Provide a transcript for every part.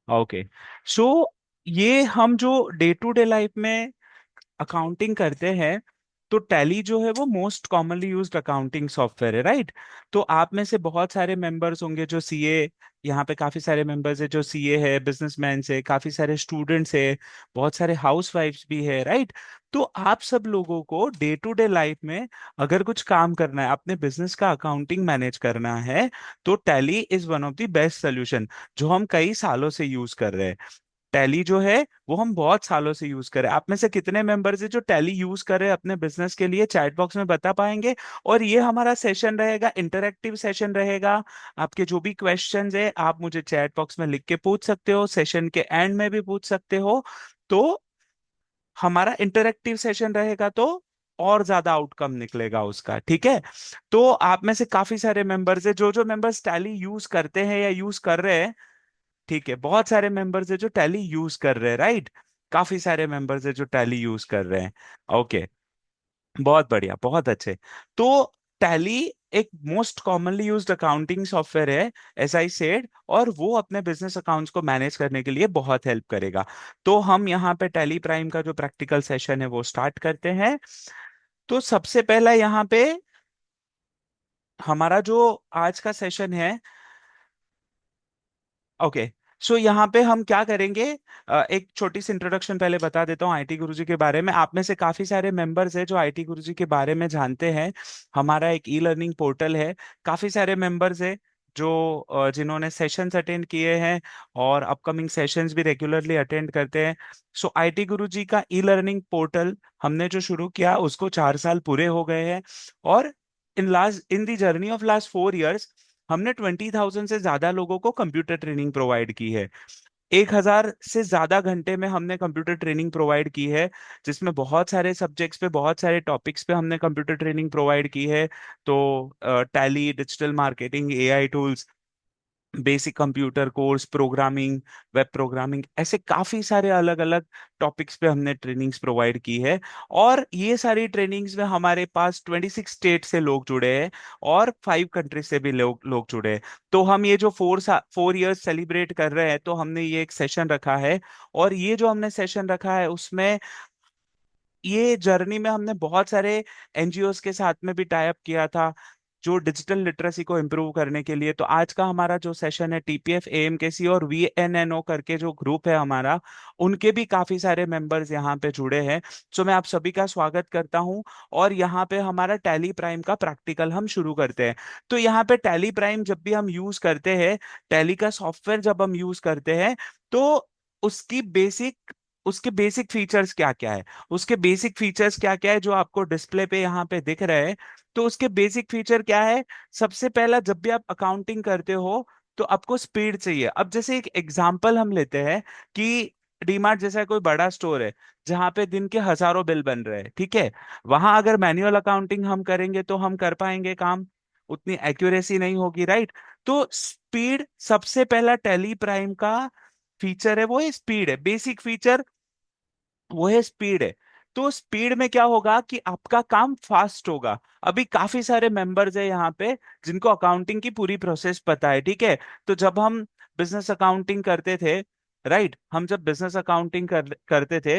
Okay. सो ये हम जो डे टू डे लाइफ में अकाउंटिंग करते हैं, तो टैली जो है वो most commonly used accounting software है, राइट। तो आप में से बहुत सारे मेंबर्स होंगे जो सीए, यहाँ पे काफी सारे मेंबर्स है जो सीए है, बिजनेसमैन है, काफी सारे स्टूडेंट्स है, बहुत सारे हाउसवाइफ्स भी है, राइट। तो आप सब लोगों को डे टू डे लाइफ में अगर कुछ काम करना है, अपने बिजनेस का अकाउंटिंग मैनेज करना है, तो tally is one of the best solution जो हम कई सालों से यूज कर रहे हैं। टैली जो है वो हम बहुत सालों से यूज कर रहे हैं। आप में से कितने मेंबर्स है जो टैली यूज कर रहे हैं अपने बिजनेस के लिए, चैट बॉक्स में बता पाएंगे। और ये हमारा सेशन रहेगा, इंटरेक्टिव सेशन रहेगा। आपके जो भी क्वेश्चंस है आप मुझे चैट बॉक्स में लिख के पूछ सकते हो, सेशन के एंड में भी पूछ सकते हो। तो हमारा इंटरेक्टिव सेशन रहेगा, तो और ज्यादा आउटकम निकलेगा उसका, ठीक है। तो आप में से काफी सारे मेंबर्स है, जो जो मेंबर्स टैली यूज करते हैं या यूज कर रहे हैं, ठीक है। बहुत सारे मेंबर्स है जो टैली यूज कर रहे हैं, राइट। काफी सारे मेंबर्स है जो टैली यूज कर रहे हैं। ओके, बहुत बढ़िया, बहुत अच्छे। तो टैली एक most commonly used accounting software है, एस आई सेड, और वो अपने बिजनेस अकाउंट्स को मैनेज करने के लिए बहुत हेल्प करेगा। तो हम यहाँ पे टैली प्राइम का जो प्रैक्टिकल सेशन है वो स्टार्ट करते हैं। तो सबसे पहला यहाँ पे हमारा जो आज का सेशन है, ओके। सो यहाँ पे हम क्या करेंगे, एक छोटी सी इंट्रोडक्शन पहले बता देता हूँ आईटी गुरुजी के बारे में। आप में से काफी सारे मेंबर्स हैं जो आईटी गुरुजी के बारे में जानते हैं। हमारा एक ई लर्निंग पोर्टल है। काफी सारे मेंबर्स हैं जो जिन्होंने सेशंस अटेंड किए हैं और अपकमिंग सेशंस भी रेगुलरली अटेंड करते हैं। सो आईटी गुरुजी का ई लर्निंग पोर्टल हमने जो शुरू किया उसको 4 साल पूरे हो गए हैं। और इन दी जर्नी ऑफ लास्ट 4 इयर्स हमने 20,000 से ज्यादा लोगों को कंप्यूटर ट्रेनिंग प्रोवाइड की है। 1,000 से ज्यादा घंटे में हमने कंप्यूटर ट्रेनिंग प्रोवाइड की है, जिसमें बहुत सारे सब्जेक्ट्स पे, बहुत सारे टॉपिक्स पे हमने कंप्यूटर ट्रेनिंग प्रोवाइड की है। तो tally, digital marketing, AI tools, basic computer course, programming, web programming, ऐसे काफी सारे अलग अलग टॉपिक्स पे हमने ट्रेनिंग्स प्रोवाइड की है। और ये सारी ट्रेनिंग्स में हमारे पास 26 स्टेट से लोग जुड़े हैं और 5 कंट्रीज से भी लोग लोग जुड़े हैं। तो हम ये जो 4 इयर्स सेलिब्रेट कर रहे हैं, तो हमने ये एक सेशन रखा है। और ये जो हमने सेशन रखा है उसमें, ये जर्नी में हमने बहुत सारे एनजीओस के साथ में भी टाई अप किया था जो डिजिटल लिटरेसी को इम्प्रूव करने के लिए। तो आज का हमारा जो सेशन है, टीपीएफ एएमकेसी और वीएनएनओ करके जो ग्रुप है हमारा, उनके भी काफी सारे मेंबर्स यहाँ पे जुड़े हैं। सो मैं आप सभी का स्वागत करता हूँ। और यहाँ पे हमारा टैली प्राइम का प्रैक्टिकल हम शुरू करते हैं। तो यहाँ पे टैली प्राइम जब भी हम यूज करते हैं, टैली का सॉफ्टवेयर जब हम यूज करते हैं, तो उसकी बेसिक उसके बेसिक फीचर्स क्या क्या है, उसके बेसिक फीचर्स क्या क्या है जो आपको डिस्प्ले पे यहाँ पे दिख रहे हैं। तो उसके बेसिक फीचर क्या है? सबसे पहला, जब भी आप अकाउंटिंग करते हो तो आपको स्पीड चाहिए। अब जैसे एक एग्जांपल हम लेते हैं कि डीमार्ट जैसा कोई बड़ा स्टोर है जहां पे दिन के हजारों बिल बन रहे हैं, ठीक है। वहां अगर मैन्युअल अकाउंटिंग हम करेंगे तो हम कर पाएंगे काम, उतनी एक्यूरेसी नहीं होगी, राइट। तो स्पीड सबसे पहला टैली प्राइम का फीचर है, वो है स्पीड, है बेसिक फीचर, वो है स्पीड है। तो स्पीड में क्या होगा कि आपका काम फास्ट होगा। अभी काफी सारे मेंबर्स है यहाँ पे जिनको अकाउंटिंग की पूरी प्रोसेस पता है, ठीक है। तो जब हम बिजनेस अकाउंटिंग करते थे, राइट, हम जब बिजनेस अकाउंटिंग करते थे,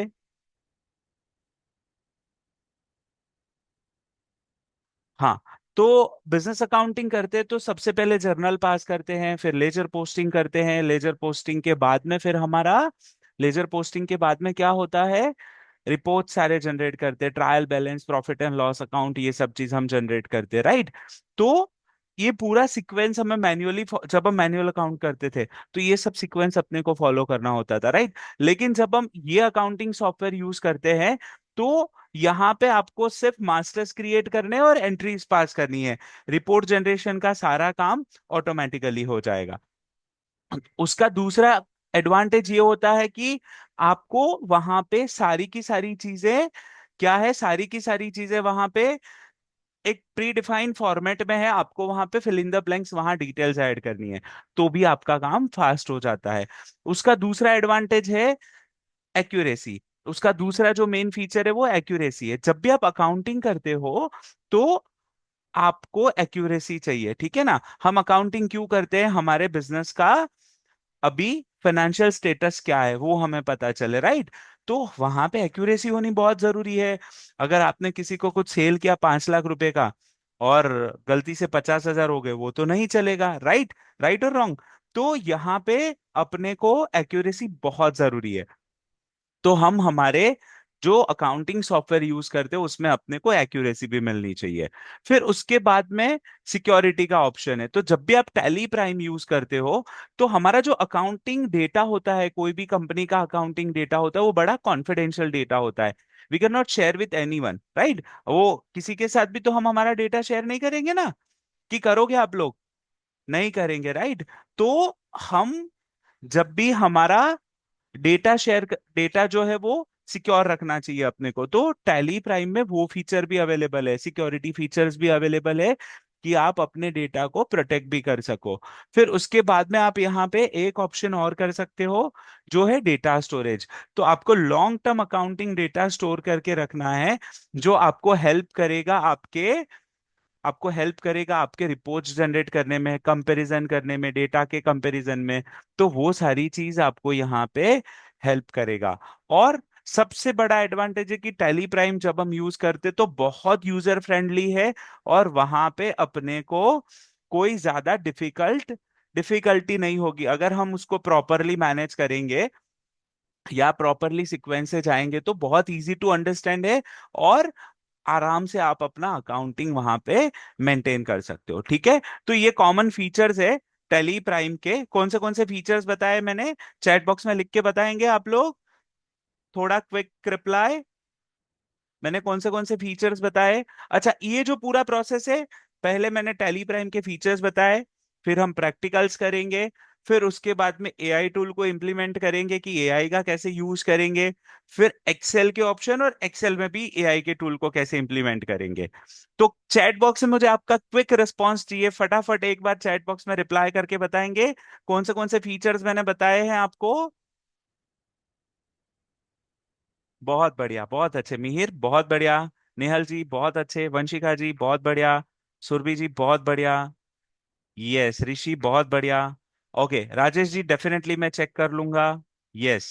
हाँ, तो बिजनेस अकाउंटिंग करते हैं तो सबसे पहले जर्नल पास करते हैं, फिर लेजर पोस्टिंग करते हैं। लेजर पोस्टिंग के बाद में फिर हमारा, लेजर पोस्टिंग के बाद में क्या होता है, रिपोर्ट सारे जनरेट करते हैं, trial balance, profit and loss account, ये सब चीज हम जनरेट करते हैं, राइट। तो ये पूरा सीक्वेंस हमें मैन्युअली, जब हम मैन्युअल अकाउंट करते थे तो ये सब सीक्वेंस अपने को फॉलो करना होता था, राइट। लेकिन जब हम ये अकाउंटिंग सॉफ्टवेयर यूज करते हैं, तो यहाँ पे आपको सिर्फ मास्टर्स क्रिएट करने हैं और एंट्रीज पास करनी है। रिपोर्ट जनरेशन का सारा काम ऑटोमेटिकली हो जाएगा। उसका दूसरा एडवांटेज ये होता है कि आपको वहां पे सारी की सारी चीजें, क्या है, सारी की सारी चीजें वहां पे एक प्री डिफाइंड फॉर्मेट में है। आपको वहां पे फिल इन द ब्लैंक्स, वहां डिटेल्स ऐड करनी है, तो भी आपका काम फास्ट हो जाता है। उसका दूसरा एडवांटेज है एक्यूरेसी। उसका दूसरा जो मेन फीचर है वो एक्यूरेसी है। जब भी आप अकाउंटिंग करते हो तो आपको एक्यूरेसी चाहिए, ठीक है ना। हम अकाउंटिंग क्यों करते हैं? हमारे बिजनेस का अभी फाइनेंशियल स्टेटस क्या है वो हमें पता चले, राइट। तो वहां पे एक्यूरेसी होनी बहुत जरूरी है। अगर आपने किसी को कुछ सेल किया 5 लाख रुपए का और गलती से 50,000 हो गए, वो तो नहीं चलेगा, राइट। राइट और रॉन्ग। तो यहाँ पे अपने को एक्यूरेसी बहुत जरूरी है। तो हम हमारे जो अकाउंटिंग सॉफ्टवेयर यूज करते हैं उसमें अपने को एक्यूरेसी भी मिलनी चाहिए। फिर उसके बाद में सिक्योरिटी का ऑप्शन है। तो जब भी आप टैली प्राइम यूज करते हो तो हमारा जो अकाउंटिंग डेटा होता है, कोई भी कंपनी का अकाउंटिंग डेटा होता है, वो बड़ा कॉन्फिडेंशियल डेटा होता है। We can not share with anyone, right. वो किसी के साथ भी तो हम हमारा डेटा शेयर नहीं करेंगे ना, कि करोगे आप लोग? नहीं करेंगे, राइट। तो हम जब भी हमारा डेटा जो है वो सिक्योर रखना चाहिए अपने को, तो टैली प्राइम में वो फीचर भी अवेलेबल है, सिक्योरिटी फीचर्स भी अवेलेबल है कि आप अपने डेटा को प्रोटेक्ट भी कर सको। फिर उसके बाद में आप यहाँ पे एक ऑप्शन और कर सकते हो, जो है डेटा स्टोरेज। तो आपको long term accounting data store करके रखना है, जो आपको हेल्प करेगा आपके रिपोर्ट्स जनरेट करने में, कंपैरिजन करने में, डेटा के कंपैरिजन में। तो वो सारी चीज आपको यहाँ पे हेल्प करेगा। और सबसे बड़ा एडवांटेज है कि टैली प्राइम जब हम यूज करते तो बहुत यूजर फ्रेंडली है, और वहां पे अपने को कोई ज्यादा डिफिकल्टी नहीं होगी। अगर हम उसको प्रॉपरली मैनेज करेंगे या प्रॉपरली सीक्वेंस से जाएंगे तो बहुत इजी टू अंडरस्टैंड है, और आराम से आप अपना अकाउंटिंग वहां पे मेंटेन कर सकते हो, ठीक है। तो ये कॉमन फीचर्स है टेली प्राइम के। कौन से फीचर्स बताए मैंने? चैट बॉक्स में लिख के बताएंगे आप लोग, थोड़ा क्विक रिप्लाई। मैंने कौन से फीचर्स बताए? अच्छा, ये जो पूरा प्रोसेस है, पहले मैंने टैली प्राइम के फीचर्स बताए, फिर हम प्रैक्टिकल्स करेंगे, फिर उसके बाद में एआई टूल को इम्प्लीमेंट करेंगे कि एआई का कैसे यूज करेंगे, फिर एक्सेल के ऑप्शन और एक्सेल में भी एआई के टूल को कैसे इम्प्लीमेंट करेंगे। तो चैट बॉक्स में मुझे आपका क्विक रिस्पॉन्स चाहिए, फटाफट एक बार चैट बॉक्स में रिप्लाई करके बताएंगे कौन से फीचर्स मैंने बताए हैं आपको। बहुत बढ़िया, बहुत अच्छे मिहिर, बहुत बढ़िया। नेहल जी बहुत अच्छे, वंशिका जी बहुत बढ़िया, सुरभि जी बहुत बढ़िया, यस ऋषि बहुत बढ़िया। ओके राजेश जी, डेफिनेटली मैं चेक कर लूंगा। यस,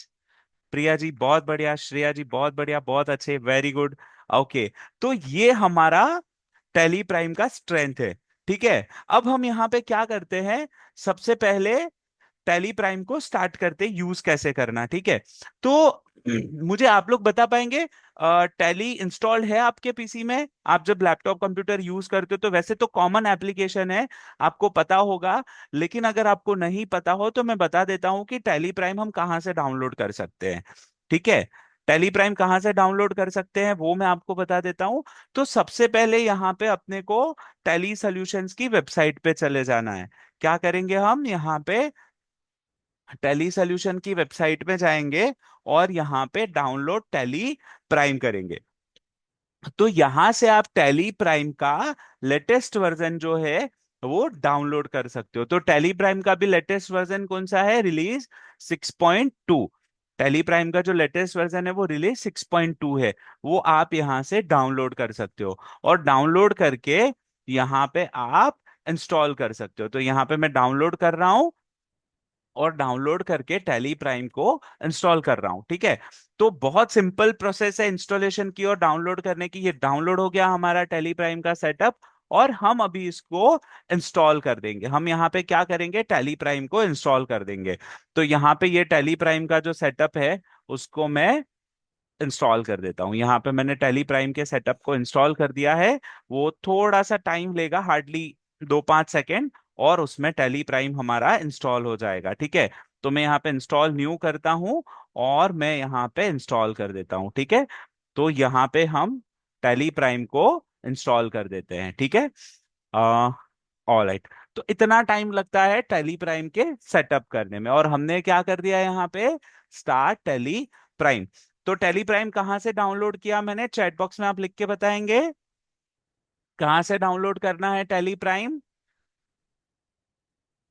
प्रिया जी बहुत बढ़िया, श्रेया जी बहुत बढ़िया, बहुत अच्छे, वेरी गुड। ओके, तो ये हमारा टेली प्राइम का स्ट्रेंथ है, ठीक है। अब हम यहाँ पे क्या करते हैं, सबसे पहले टैली प्राइम को स्टार्ट करते यूज कैसे करना, ठीक है। तो मुझे आप लोग बता पाएंगे, टैली इंस्टॉल्ड है आपके पीसी में? आप जब लैपटॉप कंप्यूटर यूज करते हो तो वैसे तो कॉमन एप्लीकेशन है, आपको पता होगा। लेकिन अगर आपको नहीं पता हो तो मैं बता देता हूँ कि टैली प्राइम हम कहाँ से डाउनलोड कर सकते हैं, ठीक है। टैली प्राइम कहाँ से डाउनलोड कर सकते हैं वो मैं आपको बता देता हूँ। तो सबसे पहले यहाँ पे अपने को टैली सॉल्यूशंस की वेबसाइट पे चले जाना है। क्या करेंगे हम यहाँ पे, टैली सॉल्यूशन की वेबसाइट में जाएंगे और यहाँ पे डाउनलोड टैली प्राइम करेंगे। तो यहां से आप टैली प्राइम का लेटेस्ट वर्जन जो है वो डाउनलोड कर सकते हो। तो टैली प्राइम का भी लेटेस्ट वर्जन कौन सा है, रिलीज 6.2। टैली प्राइम का जो लेटेस्ट वर्जन है वो रिलीज 6.2 है, वो आप यहां से डाउनलोड कर सकते हो। और डाउनलोड करके यहाँ पे आप इंस्टॉल कर सकते हो। तो यहाँ पे मैं डाउनलोड कर रहा हूँ और डाउनलोड करके टैली प्राइम को इंस्टॉल कर रहा हूं, ठीक है। तो बहुत सिंपल प्रोसेस है इंस्टॉलेशन की और डाउनलोड करने की। ये डाउनलोड हो गया हमारा टैली प्राइम का सेटअप, और हम अभी इसको इंस्टॉल कर देंगे। हम यहाँ पे क्या करेंगे, टैली प्राइम को इंस्टॉल कर देंगे। तो यहाँ पे ये टैली प्राइम का जो सेटअप है उसको मैं इंस्टॉल कर देता हूँ। यहाँ पे मैंने टैली प्राइम के सेटअप को इंस्टॉल कर दिया है। वो थोड़ा सा टाइम लेगा, हार्डली 2-5 सेकेंड, और उसमें टैली प्राइम हमारा इंस्टॉल हो जाएगा, ठीक है। तो मैं यहाँ पे इंस्टॉल न्यू करता हूँ और मैं यहाँ पे इंस्टॉल कर देता हूँ, ठीक है। तो यहाँ पे हम टैली प्राइम को इंस्टॉल कर देते हैं, ठीक है। All right. तो इतना टाइम लगता है टैली प्राइम के सेटअप करने में, और हमने क्या कर दिया है यहाँ पे, स्टार्ट टैली प्राइम। तो टैली प्राइम कहाँ से डाउनलोड किया मैंने, चैट बॉक्स में आप लिख के बताएंगे कहाँ से डाउनलोड करना है टैली प्राइम।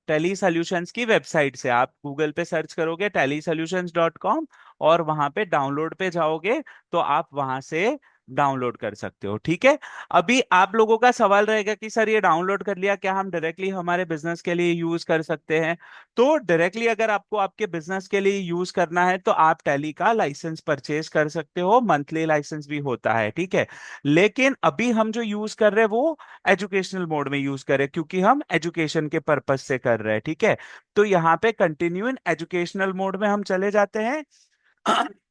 टैली सॉल्यूशंस की वेबसाइट से आप गूगल पे सर्च करोगे tellysolutions.com, और वहां पे डाउनलोड पे जाओगे तो आप वहां से डाउनलोड कर सकते हो। ठीक है। अभी आप लोगों का सवाल रहेगा कि सर ये डाउनलोड कर लिया, क्या हम डायरेक्टली हमारे बिजनेस के लिए यूज कर सकते हैं? तो डायरेक्टली अगर आपको आपके बिजनेस के लिए यूज करना है तो आप टैली का लाइसेंस परचेज कर सकते हो, मंथली लाइसेंस भी होता है। ठीक है। लेकिन अभी हम जो यूज कर रहे हैं वो एजुकेशनल मोड में यूज कर रहे हैं, क्योंकि हम एजुकेशन के पर्पज से कर रहे हैं। ठीक है। तो यहाँ पे कंटिन्यू इन एजुकेशनल मोड में हम चले जाते हैं।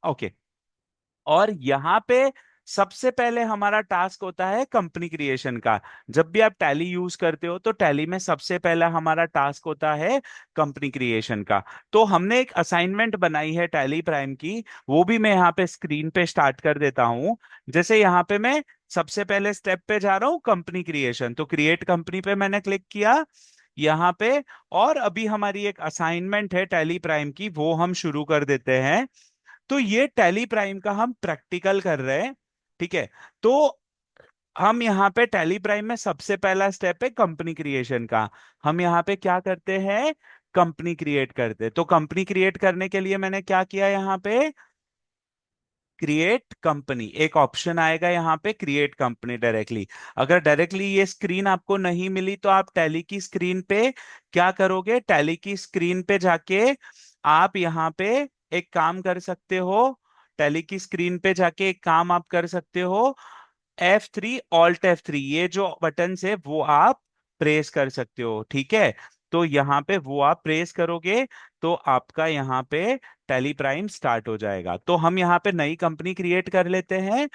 ओके। और यहाँ पे सबसे पहले हमारा टास्क होता है कंपनी क्रिएशन का। जब भी आप टैली यूज करते हो तो टैली में सबसे पहला हमारा टास्क होता है कंपनी क्रिएशन का। तो हमने एक असाइनमेंट बनाई है टैली प्राइम की, वो भी मैं यहाँ पे स्क्रीन पे स्टार्ट कर देता हूँ। जैसे यहाँ पे मैं सबसे पहले स्टेप पे जा रहा हूँ, कंपनी क्रिएशन, तो क्रिएट कंपनी पे मैंने क्लिक किया यहाँ पे। और अभी हमारी एक असाइनमेंट है टैली प्राइम की, वो हम शुरू कर देते हैं। तो ये टैली प्राइम का हम प्रैक्टिकल कर रहे हैं। ठीक है। तो हम यहाँ पे टैली प्राइम में सबसे पहला स्टेप है कंपनी क्रिएशन का। हम यहाँ पे क्या करते हैं, कंपनी क्रिएट करते हैं। तो कंपनी क्रिएट करने के लिए मैंने क्या किया, यहाँ पे क्रिएट कंपनी एक ऑप्शन आएगा, यहाँ पे क्रिएट कंपनी डायरेक्टली। अगर डायरेक्टली ये स्क्रीन आपको नहीं मिली तो आप टैली की स्क्रीन पे क्या करोगे, टैली की स्क्रीन पे जाके आप यहाँ पे एक काम कर सकते हो। टैली की स्क्रीन पे जाके एक काम आप कर सकते हो, F3, Alt F3, ये जो बटन है वो आप प्रेस कर सकते हो। ठीक है। तो यहाँ पे वो आप प्रेस करोगे तो आपका यहाँ पे टैली प्राइम स्टार्ट हो जाएगा। तो हम यहाँ पे नई कंपनी क्रिएट कर लेते हैं।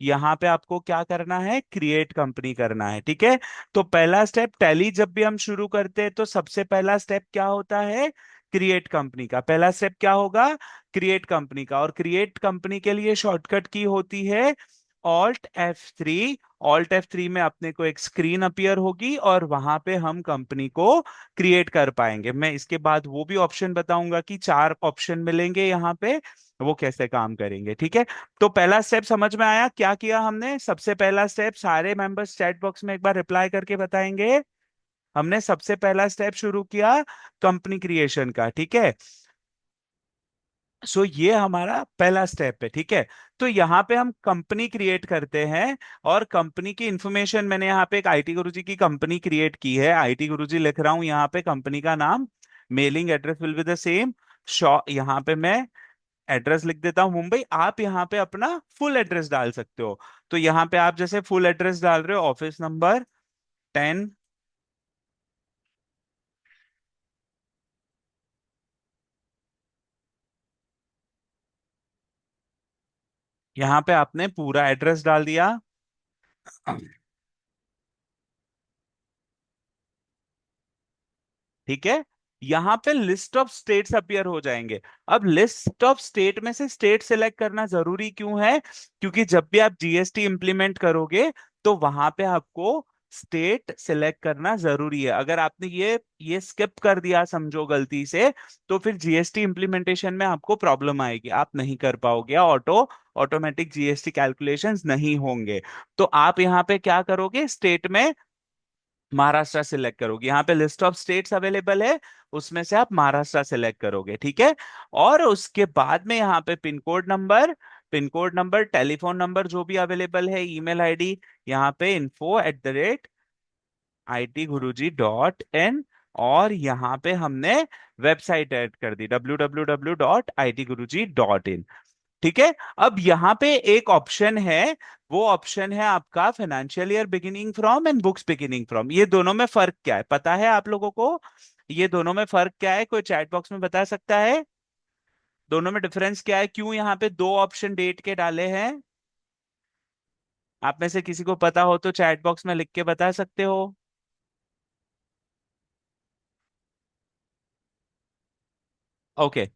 यहाँ पे आपको क्या करना है, क्रिएट कंपनी करना है। ठीक है। तो पहला स्टेप, टैली जब भी हम शुरू करते हैं तो सबसे पहला स्टेप क्या होता है, क्रिएट कंपनी का। पहला स्टेप क्या होगा, क्रिएट कंपनी का। और क्रिएट कंपनी के लिए शॉर्टकट की होती है Alt F3। Alt F3 में अपने को एक स्क्रीन अपीयर होगी और वहां पे हम कंपनी को क्रिएट कर पाएंगे। मैं इसके बाद वो भी ऑप्शन बताऊंगा कि चार ऑप्शन मिलेंगे यहाँ पे, वो कैसे काम करेंगे। ठीक है। तो पहला स्टेप समझ में आया, क्या किया हमने? सबसे पहला स्टेप, सारे मेंबर्स चैट बॉक्स में एक बार रिप्लाई करके बताएंगे। हमने सबसे पहला स्टेप शुरू किया कंपनी क्रिएशन का। ठीक है। सो ये हमारा पहला स्टेप है। ठीक है। तो यहाँ पे हम कंपनी क्रिएट करते हैं और कंपनी की इंफॉर्मेशन, मैंने यहाँ पे एक आईटी गुरुजी की कंपनी क्रिएट की है, आईटी गुरुजी लिख रहा हूँ यहाँ पे, कंपनी का नाम, mailing address will be the same. Shaw यहाँ पे मैं एड्रेस लिख देता हूँ मुंबई। आप यहाँ पे अपना फुल एड्रेस डाल सकते हो। तो यहाँ पे आप जैसे फुल एड्रेस डाल रहे हो, ऑफिस नंबर 10, यहाँ पे आपने पूरा एड्रेस डाल दिया। ठीक है। यहाँ पे लिस्ट ऑफ स्टेट्स अपीयर हो जाएंगे। अब लिस्ट ऑफ स्टेट में से स्टेट सिलेक्ट करना जरूरी क्यों है, क्योंकि जब भी आप जीएसटी इंप्लीमेंट करोगे तो वहां पे आपको स्टेट सिलेक्ट करना जरूरी है। अगर आपने ये स्किप कर दिया समझो गलती से, तो फिर जीएसटी इंप्लीमेंटेशन में आपको प्रॉब्लम आएगी, आप नहीं कर पाओगे, ऑटोमेटिक जीएसटी कैलकुलेशंस नहीं होंगे। तो आप यहाँ पे क्या करोगे, स्टेट में महाराष्ट्र सेलेक्ट करोगे। यहाँ पे लिस्ट ऑफ स्टेट्स अवेलेबल है, उसमें से आप महाराष्ट्र सेलेक्ट करोगे। ठीक है। और उसके बाद में यहाँ पे pin code number, telephone number जो भी अवेलेबल है, ईमेल आईडी, यहाँ पे info@itguruji.in। और यहाँ पे हमने वेबसाइट ऐड कर दी, www.itguruji.in। ठीक है। अब यहाँ पे एक ऑप्शन है, वो ऑप्शन है आपका financial year beginning from and books beginning from. ये दोनों में फर्क क्या है, पता है आप लोगों को? ये दोनों में फर्क क्या है, कोई चैट बॉक्स में बता सकता है? दोनों में डिफरेंस क्या है, क्यों यहाँ पे दो ऑप्शन डेट के डाले हैं? आप में से किसी को पता हो तो चैट बॉक्स में लिख के बता सकते हो। ओके।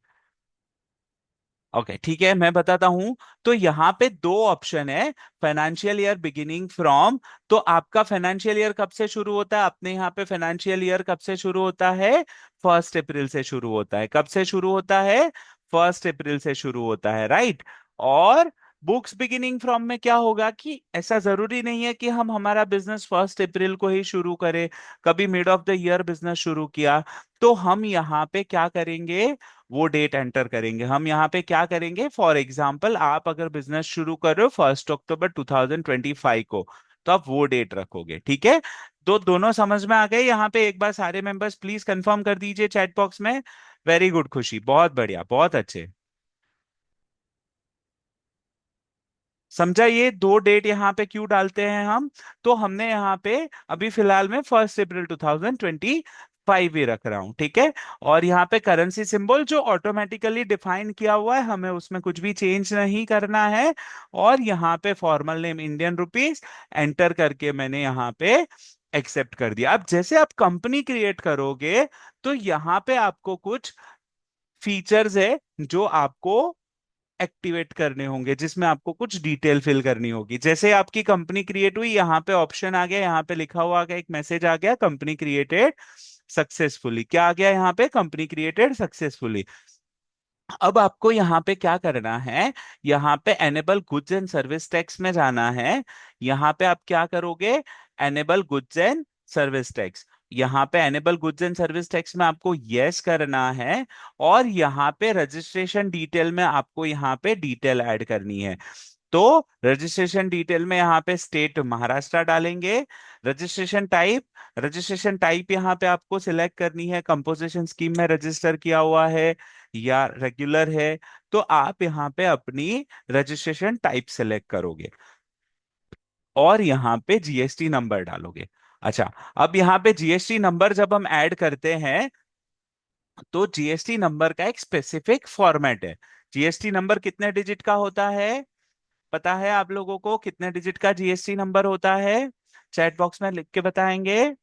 ओके ठीक है, मैं बताता हूं। तो यहाँ पे दो ऑप्शन है, फाइनेंशियल ईयर बिगिनिंग फ्रॉम। तो आपका फाइनेंशियल ईयर कब से शुरू होता है, अपने यहाँ पे फाइनेंशियल ईयर कब से शुरू होता है, 1 अप्रैल से शुरू होता है। कब से शुरू होता है, 1 अप्रैल से शुरू होता है, राइट। और बुक्स बिगिनिंग फ्रॉम में क्या होगा कि ऐसा जरूरी नहीं है कि हम हमारा बिजनेस 1 अप्रैल को ही शुरू करें, कभी mid of the year business शुरू किया, तो हम यहाँ पे क्या करेंगे, वो डेट एंटर करेंगे। हम यहाँ पे क्या करेंगे, फॉर एग्जाम्पल आप अगर बिजनेस शुरू कर रहे हो 1 अक्टूबर 2025 को, तो आप वो डेट रखोगे, ठीक है। तो दोनों समझ में आ गए यहाँ पे? एक बार सारे मेंबर्स प्लीज कंफर्म कर दीजिए चैट बॉक्स में। वेरी गुड खुशी, बहुत बढ़िया, बहुत अच्छे। समझा ये दो डेट यहाँ पे क्यों डालते हैं हम? तो हमने यहाँ पे अभी फिलहाल में 1 अप्रैल 2025 ही रख रहा हूँ, ठीक है। और यहाँ पे करेंसी सिंबल जो ऑटोमेटिकली डिफाइन किया हुआ है, हमें उसमें कुछ भी चेंज नहीं करना है। और यहाँ पे formal name Indian rupees enter करके मैंने यहाँ पे एक्सेप्ट कर दिया। अब जैसे आप कंपनी क्रिएट करोगे, तो यहाँ पे आपको कुछ फीचर्स है जो आपको एक्टिवेट करने होंगे, जिसमें आपको कुछ डिटेल फिल करनी होगी। जैसे आपकी कंपनी क्रिएट हुई, यहाँ पे ऑप्शन आ गया, यहाँ पे लिखा हुआ आ गया, एक मैसेज आ गया, कंपनी क्रिएटेड सक्सेसफुली। क्या आ गया यहाँ पे? Company created successfully. अब आपको यहाँ पे क्या करना है, यहाँ पे enable goods and service tax में जाना है। यहाँ पे आप क्या करोगे, enable goods and service tax. यहाँ पे enable goods and service tax में आपको यस करना है। और यहाँ पे रजिस्ट्रेशन डिटेल में आपको यहाँ पे डिटेल ऐड करनी है। तो रजिस्ट्रेशन डिटेल में यहाँ पे स्टेट महाराष्ट्र डालेंगे। रजिस्ट्रेशन टाइप यहाँ पे आपको सिलेक्ट करनी है, कंपोजिशन स्कीम में रजिस्टर किया हुआ है या रेगुलर है। तो आप यहाँ पे अपनी रजिस्ट्रेशन टाइप सिलेक्ट करोगे और यहाँ पे जीएसटी नंबर डालोगे। अच्छा, अब यहाँ पे जीएसटी नंबर जब हम ऐड करते हैं, तो जीएसटी नंबर का एक स्पेसिफिक फॉर्मेट है। जीएसटी नंबर कितने डिजिट का होता है? पता है आप लोगों को कितने डिजिट का जीएसटी नंबर होता है? चैट बॉक्स में लिख के बताएंगे।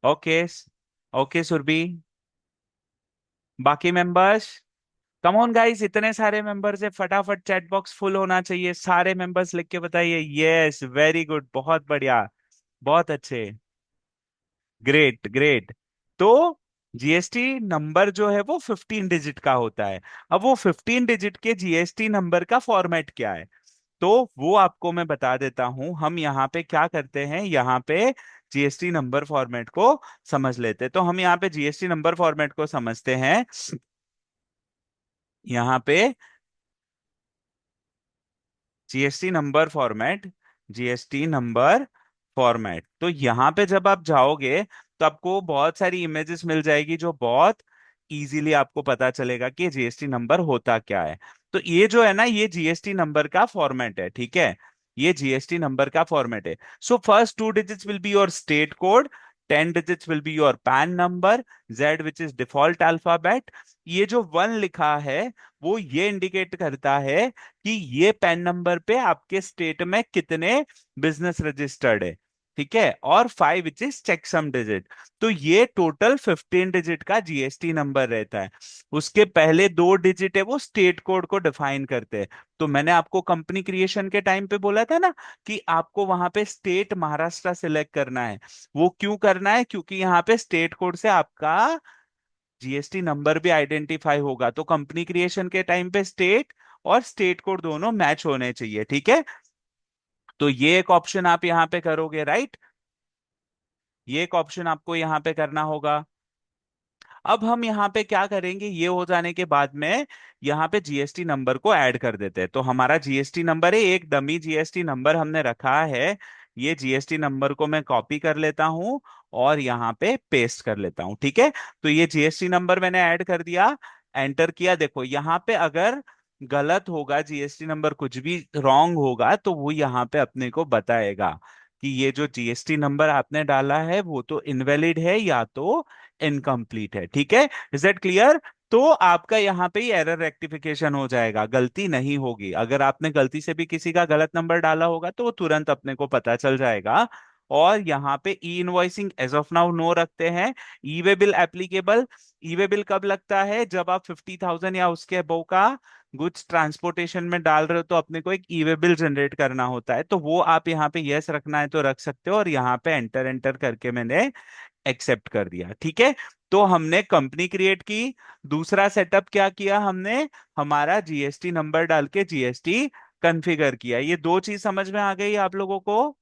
ओके। ओके सुरभि। बाकी मेंबर्स, कम ऑन गाइस, इतने सारे मेंबर्स है, फटाफट चैट बॉक्स फुल होना चाहिए। सारे मेंबर्स लिख के बताइए। यस, वेरी गुड, बहुत बढ़िया, बहुत अच्छे। Great great. तो जीएसटी नंबर जो है वो 15 डिजिट का होता है। अब वो 15 डिजिट के जीएसटी नंबर का फॉर्मेट क्या है, तो वो आपको मैं बता देता हूं। हम यहाँ पे क्या करते हैं, यहाँ पे जीएसटी नंबर फॉर्मेट को समझ लेते हैं। तो हम यहाँ पे जीएसटी नंबर फॉर्मेट को समझते हैं। यहाँ पे GST number format, GST number format, तो यहाँ पे जब आप जाओगे, तो आपको बहुत सारी इमेजेस मिल जाएगी, जो बहुत इजीली आपको पता चलेगा कि जीएसटी नंबर होता क्या है। तो ये जो है ना, ये जीएसटी नंबर का फॉर्मेट है, ठीक है। ये जीएसटी नंबर का फॉर्मेट है। So first 2 digits will be your state code, 10 digits will be your pan number, Z which is default alphabet. ये जो 1 लिखा है, वो ये इंडिकेट करता है कि ये पैन नंबर पे आपके स्टेट में कितने बिजनेस रजिस्टर्ड है, ठीक है। और 5 विच इज चेकसम डिजिट। तो ये टोटल 15 डिजिट का जीएसटी नंबर रहता है। उसके पहले 2 डिजिट है वो स्टेट कोड को डिफाइन करते हैं। तो मैंने आपको कंपनी क्रिएशन के टाइम पे बोला था ना कि आपको वहां पे स्टेट महाराष्ट्र सिलेक्ट करना है। वो क्यों करना है? क्योंकि यहाँ पे स्टेट कोड से आपका जीएसटी नंबर भी आइडेंटिफाई होगा। तो कंपनी क्रिएशन के टाइम पे स्टेट और स्टेट कोड दोनों मैच होने चाहिए, ठीक है। तो ये एक ऑप्शन आप यहाँ पे करोगे, राइट। ये एक ऑप्शन आपको यहाँ पे करना होगा। अब हम यहाँ पे क्या करेंगे, ये हो जाने के बाद में यहाँ पे जीएसटी नंबर को ऐड कर देते हैं। तो हमारा जीएसटी नंबर है, एक डमी जीएसटी नंबर हमने रखा है। ये जीएसटी नंबर को मैं कॉपी कर लेता हूँ और यहाँ पे पेस्ट कर लेता हूँ, ठीक है। तो ये जीएसटी नंबर मैंने ऐड कर दिया, एंटर किया। देखो यहाँ पे अगर गलत होगा, जीएसटी नंबर कुछ भी रॉन्ग होगा, तो वो यहाँ पे अपने को बताएगा कि ये जो जीएसटी नंबर आपने डाला है वो तो इनवैलिड है या तो इनकम्प्लीट है, ठीक है। Is that clear? तो आपका यहाँ पे ही एरर रेक्टिफिकेशन हो जाएगा, गलती नहीं होगी। अगर आपने गलती से भी किसी का गलत नंबर डाला होगा, तो वो तुरंत अपने को पता चल जाएगा। और यहाँ पे e invoicing as of now no रखते हैं। E way bill applicable. E way bill कब लगता है? जब आप 50,000 या उसके अबव का गुड्स ट्रांसपोर्टेशन में डाल रहे हो, तो अपने को एक ई वे बिल जनरेट करना होता है। तो वो आप यहाँ पे यस रखना है तो रख सकते हो। और यहाँ पे एंटर एंटर करके मैंने एक्सेप्ट कर दिया। ठीक है, तो हमने कंपनी क्रिएट की। दूसरा सेटअप क्या किया हमने, हमारा जीएसटी नंबर डाल के जीएसटी कॉन्फ़िगर किया। ये दो चीज समझ में आ गई आप लोगों को?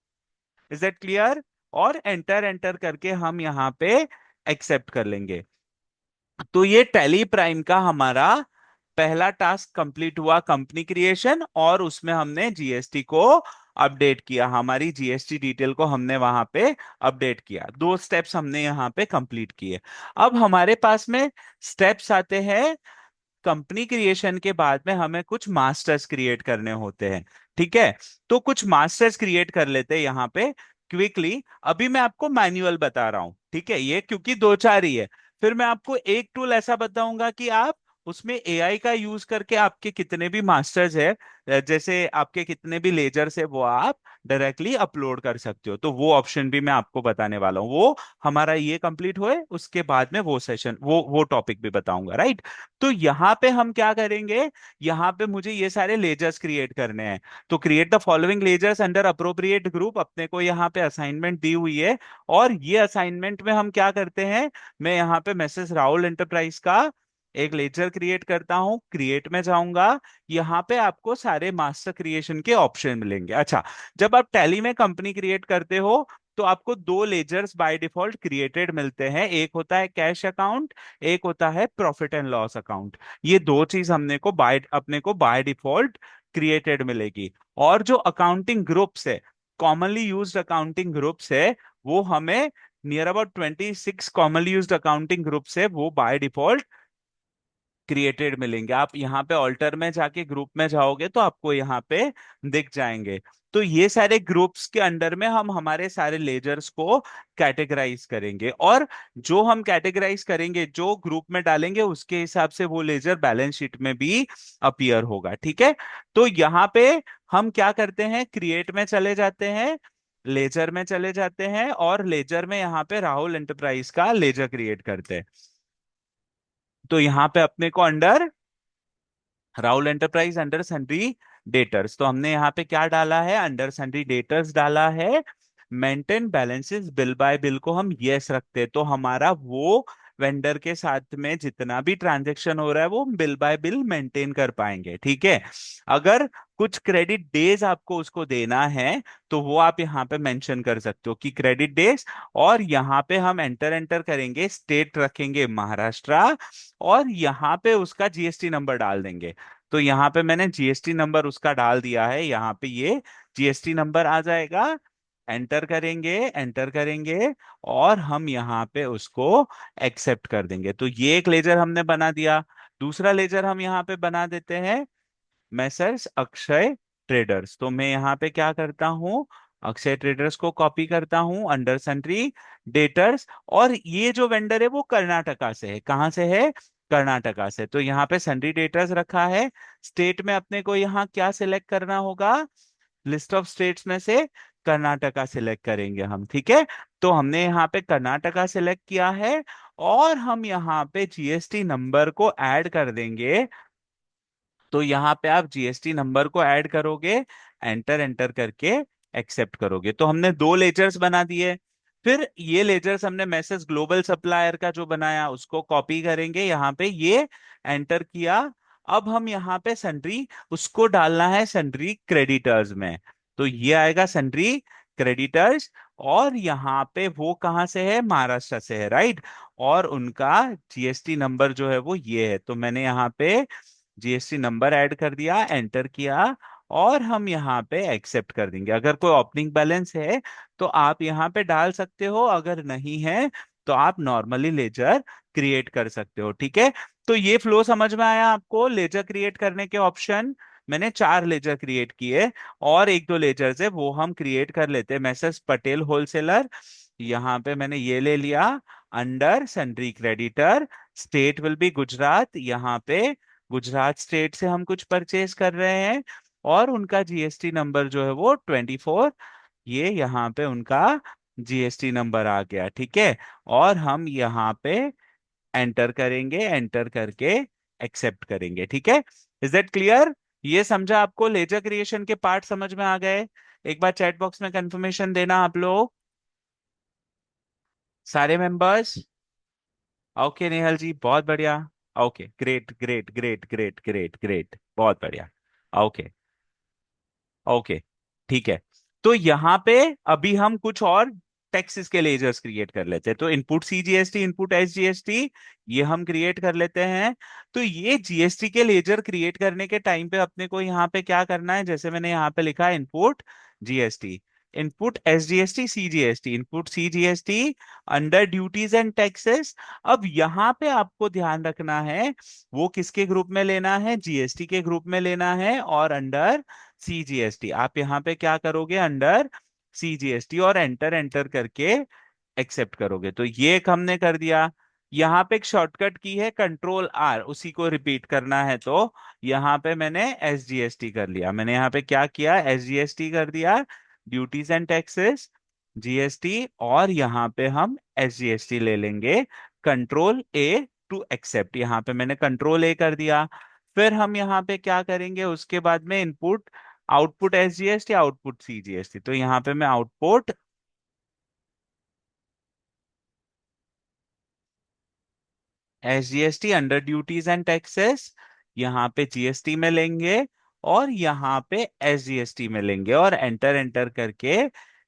Is that clear? और एंटर एंटर करके हम यहाँ पे एक्सेप्ट कर लेंगे। तो ये टैली प्राइम का हमारा पहला टास्क कंप्लीट हुआ, कंपनी क्रिएशन, और उसमें हमने जीएसटी को अपडेट किया, हमारी जीएसटी डिटेल को हमने वहां पे अपडेट किया। दो स्टेप्स हमने यहाँ पे कंप्लीट किए। अब हमारे पास में स्टेप्स आते हैं। कंपनी क्रिएशन के बाद में हमें कुछ मास्टर्स क्रिएट करने होते हैं। ठीक है, तो कुछ मास्टर्स क्रिएट कर लेते हैं यहाँ पे क्विकली। अभी मैं आपको मैनुअल बता रहा हूँ, ठीक है, ये क्योंकि दो चार ही है। फिर मैं आपको एक टूल ऐसा बताऊंगा कि आप उसमें एआई का यूज करके आपके कितने भी मास्टर्स है, जैसे आपके कितने भी लेजर्स है, वो आप डायरेक्टली अपलोड कर सकते हो। तो वो ऑप्शन भी मैं आपको बताने वाला हूँ। वो हमारा ये कंप्लीट होए उसके बाद में वो सेशन, वो टॉपिक भी बताऊंगा, राइट। तो यहाँ पे हम क्या करेंगे, यहाँ पे मुझे ये सारे लेजर्स क्रिएट करने हैं। तो create the following ledgers under appropriate group, अपने को यहाँ पे असाइनमेंट दी हुई है। और ये असाइनमेंट में हम क्या करते हैं, मैं यहाँ पे मैसेज राहुल एंटरप्राइज का एक लेजर क्रिएट करता हूँ, क्रिएट में जाऊंगा। यहाँ पे आपको सारे मास्टर क्रिएशन के ऑप्शन मिलेंगे। अच्छा, जब आप टैली में कंपनी क्रिएट करते हो तो आपको दो लेजर्स बाय डिफॉल्ट क्रिएटेड मिलते हैं, एक होता है कैश अकाउंट, एक होता है प्रॉफिट एंड लॉस अकाउंट। ये दो चीज हमने को बाय अपने को बाय डिफॉल्ट क्रिएटेड मिलेगी। और जो अकाउंटिंग ग्रुप्स है, कॉमनली यूज्ड अकाउंटिंग ग्रुप्स है, वो हमें near about 26 commonly used accounting groups है, वो बाय डिफॉल्ट क्रिएटेड मिलेंगे। आप यहाँ पे ऑल्टर में जाके ग्रुप में जाओगे तो आपको यहाँ पे दिख जाएंगे। तो ये सारे ग्रुप्स के अंडर में हम हमारे सारे लेजर्स को कैटेगराइज करेंगे, और जो हम कैटेगराइज करेंगे, जो ग्रुप में डालेंगे, उसके हिसाब से वो लेजर बैलेंस शीट में भी अपीयर होगा। ठीक है, तो यहाँ पे हम क्या करते हैं, क्रिएट में चले जाते हैं, लेजर में चले जाते हैं, और लेजर में यहाँ पे राहुल एंटरप्राइज का लेजर क्रिएट करते हैं। तो यहाँ पे अपने को under Rahul enterprise under sundry debtors, तो हमने यहाँ पे क्या डाला है, अंडर सन्ड्री डेटर्स डाला है। Maintain balances bill bye bill को हम यस रखते हैं, तो हमारा वो वेंडर के साथ में जितना भी ट्रांजेक्शन हो रहा है वो बिल बाय बिल मेंटेन कर पाएंगे। ठीक है, अगर कुछ क्रेडिट डेज आपको उसको देना है तो वो आप यहाँ पे मेंशन कर सकते हो कि क्रेडिट डेज। और यहाँ पे हम एंटर एंटर करेंगे, स्टेट रखेंगे महाराष्ट्र, और यहाँ पे उसका जीएसटी नंबर डाल देंगे। तो यहाँ पे मैंने जीएसटी नंबर उसका डाल दिया है, यहाँ पे ये जीएसटी नंबर आ जाएगा। एंटर करेंगे, एंटर करेंगे, और हम यहाँ पे उसको एक्सेप्ट कर देंगे। तो ये एक लेजर हमने बना दिया। दूसरा लेजर हम यहाँ पे बना देते हैं, मैसर्स अक्षय ट्रेडर्स। तो मैं यहाँ पे क्या करता हूँ, अक्षय ट्रेडर्स को कॉपी करता हूँ अंडर सन्ड्री डेटर्स। और ये जो वेंडर है वो कर्नाटका से है, कहाँ से है, कर्नाटका से। तो यहाँ पे सन्ड्री डेटर्स रखा है। स्टेट में अपने को यहाँ क्या सिलेक्ट करना होगा, लिस्ट ऑफ स्टेट्स में से कर्नाटका सिलेक्ट करेंगे हम। ठीक है, तो हमने यहाँ पे कर्नाटका सिलेक्ट किया है, और हम यहाँ पे जीएसटी नंबर को ऐड कर देंगे। तो यहाँ पे आप जीएसटी नंबर को ऐड करोगे, एंटर एंटर करके एक्सेप्ट करोगे। तो हमने दो लेजर्स बना दिए। फिर ये लेजर्स हमने मैसेज ग्लोबल सप्लायर का जो बनाया उसको कॉपी करेंगे, यहाँ पे ये एंटर किया। अब हम यहाँ पे सन्ड्री, उसको डालना है सन्ड्री क्रेडिटर्स में। तो ये आएगा सन्ड्री क्रेडिटर्स, और यहाँ पे वो कहाँ से है, महाराष्ट्र से है, राइट। और उनका जीएसटी नंबर जो है वो ये है। तो मैंने यहाँ पे जीएसटी नंबर ऐड कर दिया, एंटर किया, और हम यहाँ पे एक्सेप्ट कर देंगे। अगर कोई ओपनिंग बैलेंस है तो आप यहाँ पे डाल सकते हो, अगर नहीं है तो आप नॉर्मली लेजर क्रिएट कर सकते हो। ठीक है, तो ये फ्लो समझ में आया आपको, लेजर क्रिएट करने के ऑप्शन। मैंने चार लेजर क्रिएट किए, और एक दो लेजर है वो हम क्रिएट कर लेते हैं। मैसेज पटेल होलसेलर, यहाँ पे मैंने ये ले लिया under sundry creditor. State will be Gujarat, यहाँ पे गुजरात स्टेट से हम कुछ परचेज कर रहे हैं, और उनका जीएसटी नंबर जो है वो 24, ये यहाँ पे उनका जीएसटी नंबर आ गया। ठीक है, और हम यहाँ पे एंटर करेंगे, एंटर करके एक्सेप्ट करेंगे। ठीक है, इज दैट क्लियर? ये समझा आपको, लेजर क्रिएशन के पार्ट समझ में आ गए? एक बार चैट बॉक्स में कंफर्मेशन देना आप लोग। सारे मेंबर्स? ओके नेहल जी, बहुत बढ़िया। Okay, great great great great great great, बहुत बढ़िया। ओके। ओके, ठीक है। तो यहाँ पे अभी हम कुछ और टैक्सेस के लेजर्स क्रिएट कर लेते हैं। तो इनपुट सीजीएसटी, इनपुट एसजीएसटी, ये हम क्रिएट कर लेते हैं। तो ये जीएसटी के लेजर क्रिएट करने के टाइम पे अपने को यहाँ पे क्या करना है, जैसे मैंने यहाँ पे लिखा है input GST, input SGST, CGST, input CGST under duties and taxes. अब यहाँ पे आपको ध्यान रखना है वो किसके ग्रुप में लेना है, जीएसटी के ग्रुप में लेना है, और अंडर सीजीएसटी। आप यहाँ पे क्या करोगे, अंडर सीजीएसटी, और एंटर एंटर करके एक्सेप्ट करोगे। तो ये एक हमने कर दिया। यहाँ पे एक शॉर्टकट की है कंट्रोल आर, उसी को रिपीट करना है। तो यहाँ पे मैंने एसजीएसटी कर लिया। मैंने यहाँ पे क्या किया, एसजीएसटी कर दिया, ड्यूटीज एंड टैक्सेस, जीएसटी, और यहाँ पे हम एसजीएसटी ले लेंगे, कंट्रोल ए टू एक्सेप्ट। यहाँ पे मैंने कंट्रोल ए कर दिया। फिर हम यहाँ पे क्या करेंगे, उसके बाद में input output SGST, output CGST. तो यहाँ पे मैं output SGST under duties and taxes, यहाँ पे जीएसटी में लेंगे, और यहाँ पे एसजीएसटी में लेंगे, और एंटर एंटर करके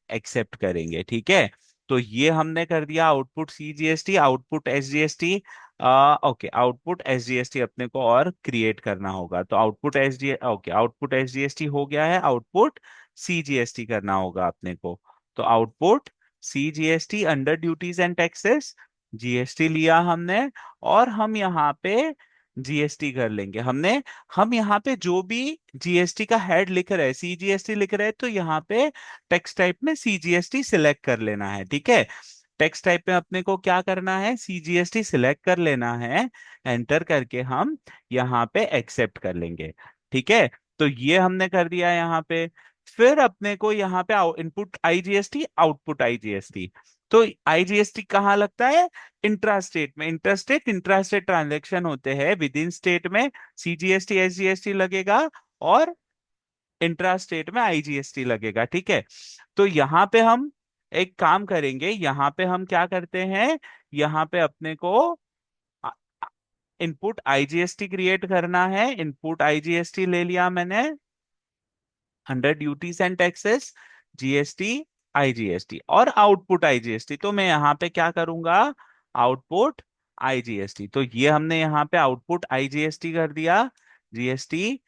एक्सेप्ट करेंगे। ठीक है। तो ये हमने कर दिया output CGST, output SGST. Okay, output SGST अपने को और क्रिएट करना होगा। तो output SG okay, output SGST हो गया है, आउटपुट सीजीएसटी करना होगा अपने को। तो output CGST under duties and taxes, GST लिया हमने, और हम यहाँ पे जीएसटी कर लेंगे। हम यहाँ पे जो भी जीएसटी का हेड लिख रहे हैं, सीजीएसटी लिख रहे हैं, तो यहाँ पे टेक्स्ट टाइप में सीजीएसटी सिलेक्ट कर लेना है। ठीक है। टेक्स्ट टाइप में अपने को क्या करना है, सीजीएसटी सिलेक्ट कर लेना है, एंटर करके हम यहाँ पे एक्सेप्ट कर लेंगे। ठीक है। तो ये हमने कर दिया यहाँ पे। फिर अपने को यहाँ पे इनपुट आईजीएसटी, आउटपुट आईजीएसटी। तो आईजीएसटी कहाँ लगता है, इंट्रास्टेट में। इंटरस्टेट इंट्रास्टेट ट्रांजैक्शन होते हैं विद इन स्टेट में सीजीएसटी एसजीएसटी लगेगा, और इंट्रास्टेट में आईजीएसटी लगेगा। ठीक है। तो यहाँ पे हम एक काम करेंगे, यहाँ पे हम क्या करते हैं, यहाँ पे अपने को इनपुट आईजीएसटी क्रिएट करना है। इनपुट आईजीएसटी ले लिया मैंने, under duties and taxes, GST, IGST, और आउटपुट आईजीएसटी। तो मैं यहाँ पे क्या करूंगा, आउटपुट आईजीएसटी। तो ये हमने यहाँ पे आउटपुट आईजीएसटी कर दिया, जीएसटी,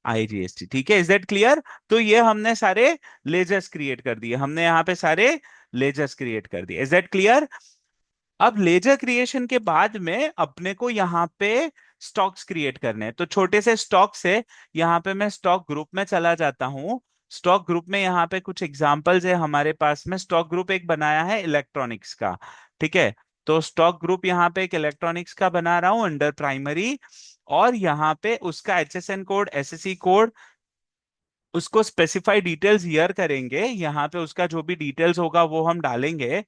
आईजीएसटी। ठीक है, इज दैट क्लियर? तो ये हमने सारे लेजर्स क्रिएट कर दिए, हमने यहाँ पे सारे लेजर्स क्रिएट कर दिए। Is that clear? अब लेजर क्रिएशन के बाद में अपने को यहाँ पे स्टॉक्स क्रिएट करने हैं। तो छोटे से स्टॉक से यहाँ पे मैं स्टॉक ग्रुप में चला जाता हूँ। स्टॉक ग्रुप में यहाँ पे कुछ एग्जांपल्स है हमारे पास में। स्टॉक ग्रुप एक बनाया है इलेक्ट्रॉनिक्स का। ठीक है। तो स्टॉक ग्रुप यहाँ पे एक इलेक्ट्रॉनिक्स का बना रहा हूँ अंडर प्राइमरी, और यहाँ पे उसका एचएसएन कोड, एसएससी कोड, उसको स्पेसिफाई डिटेल्स हियर करेंगे। यहाँ पे उसका जो भी डिटेल्स होगा वो हम डालेंगे।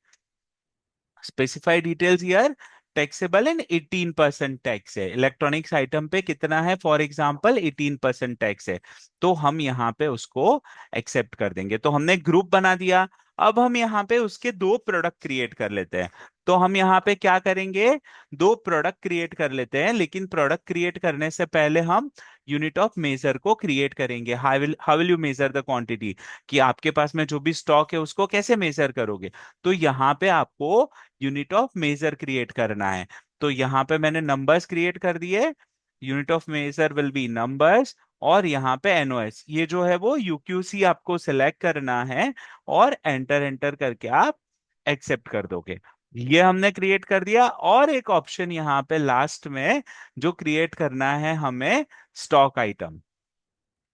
Specify details here, taxable and 18% tax है। इलेक्ट्रॉनिक्स आइटम पे कितना है, फॉर एग्जांपल 18% टैक्स है। तो हम यहाँ पे उसको एक्सेप्ट कर देंगे। तो हमने ग्रुप बना दिया। अब हम यहाँ पे उसके दो प्रोडक्ट क्रिएट कर लेते हैं। तो हम यहाँ पे क्या करेंगे, दो प्रोडक्ट क्रिएट कर लेते हैं। लेकिन प्रोडक्ट क्रिएट करने से पहले हम यूनिट ऑफ मेजर को क्रिएट करेंगे। How will you measure the quantity, कि आपके पास में जो भी स्टॉक है उसको कैसे मेजर करोगे। तो यहाँ पे आपको यूनिट ऑफ मेजर क्रिएट करना है। तो यहाँ पे मैंने नंबर्स क्रिएट कर दिए, unit of measure will be numbers, और यहाँ पे एनओएस, ये जो है वो यूक्यूसी आपको सिलेक्ट करना है, और एंटर एंटर करके आप एक्सेप्ट कर दोगे। ये हमने क्रिएट कर दिया। और एक ऑप्शन यहाँ पे लास्ट में जो क्रिएट करना है हमें, स्टॉक आइटम।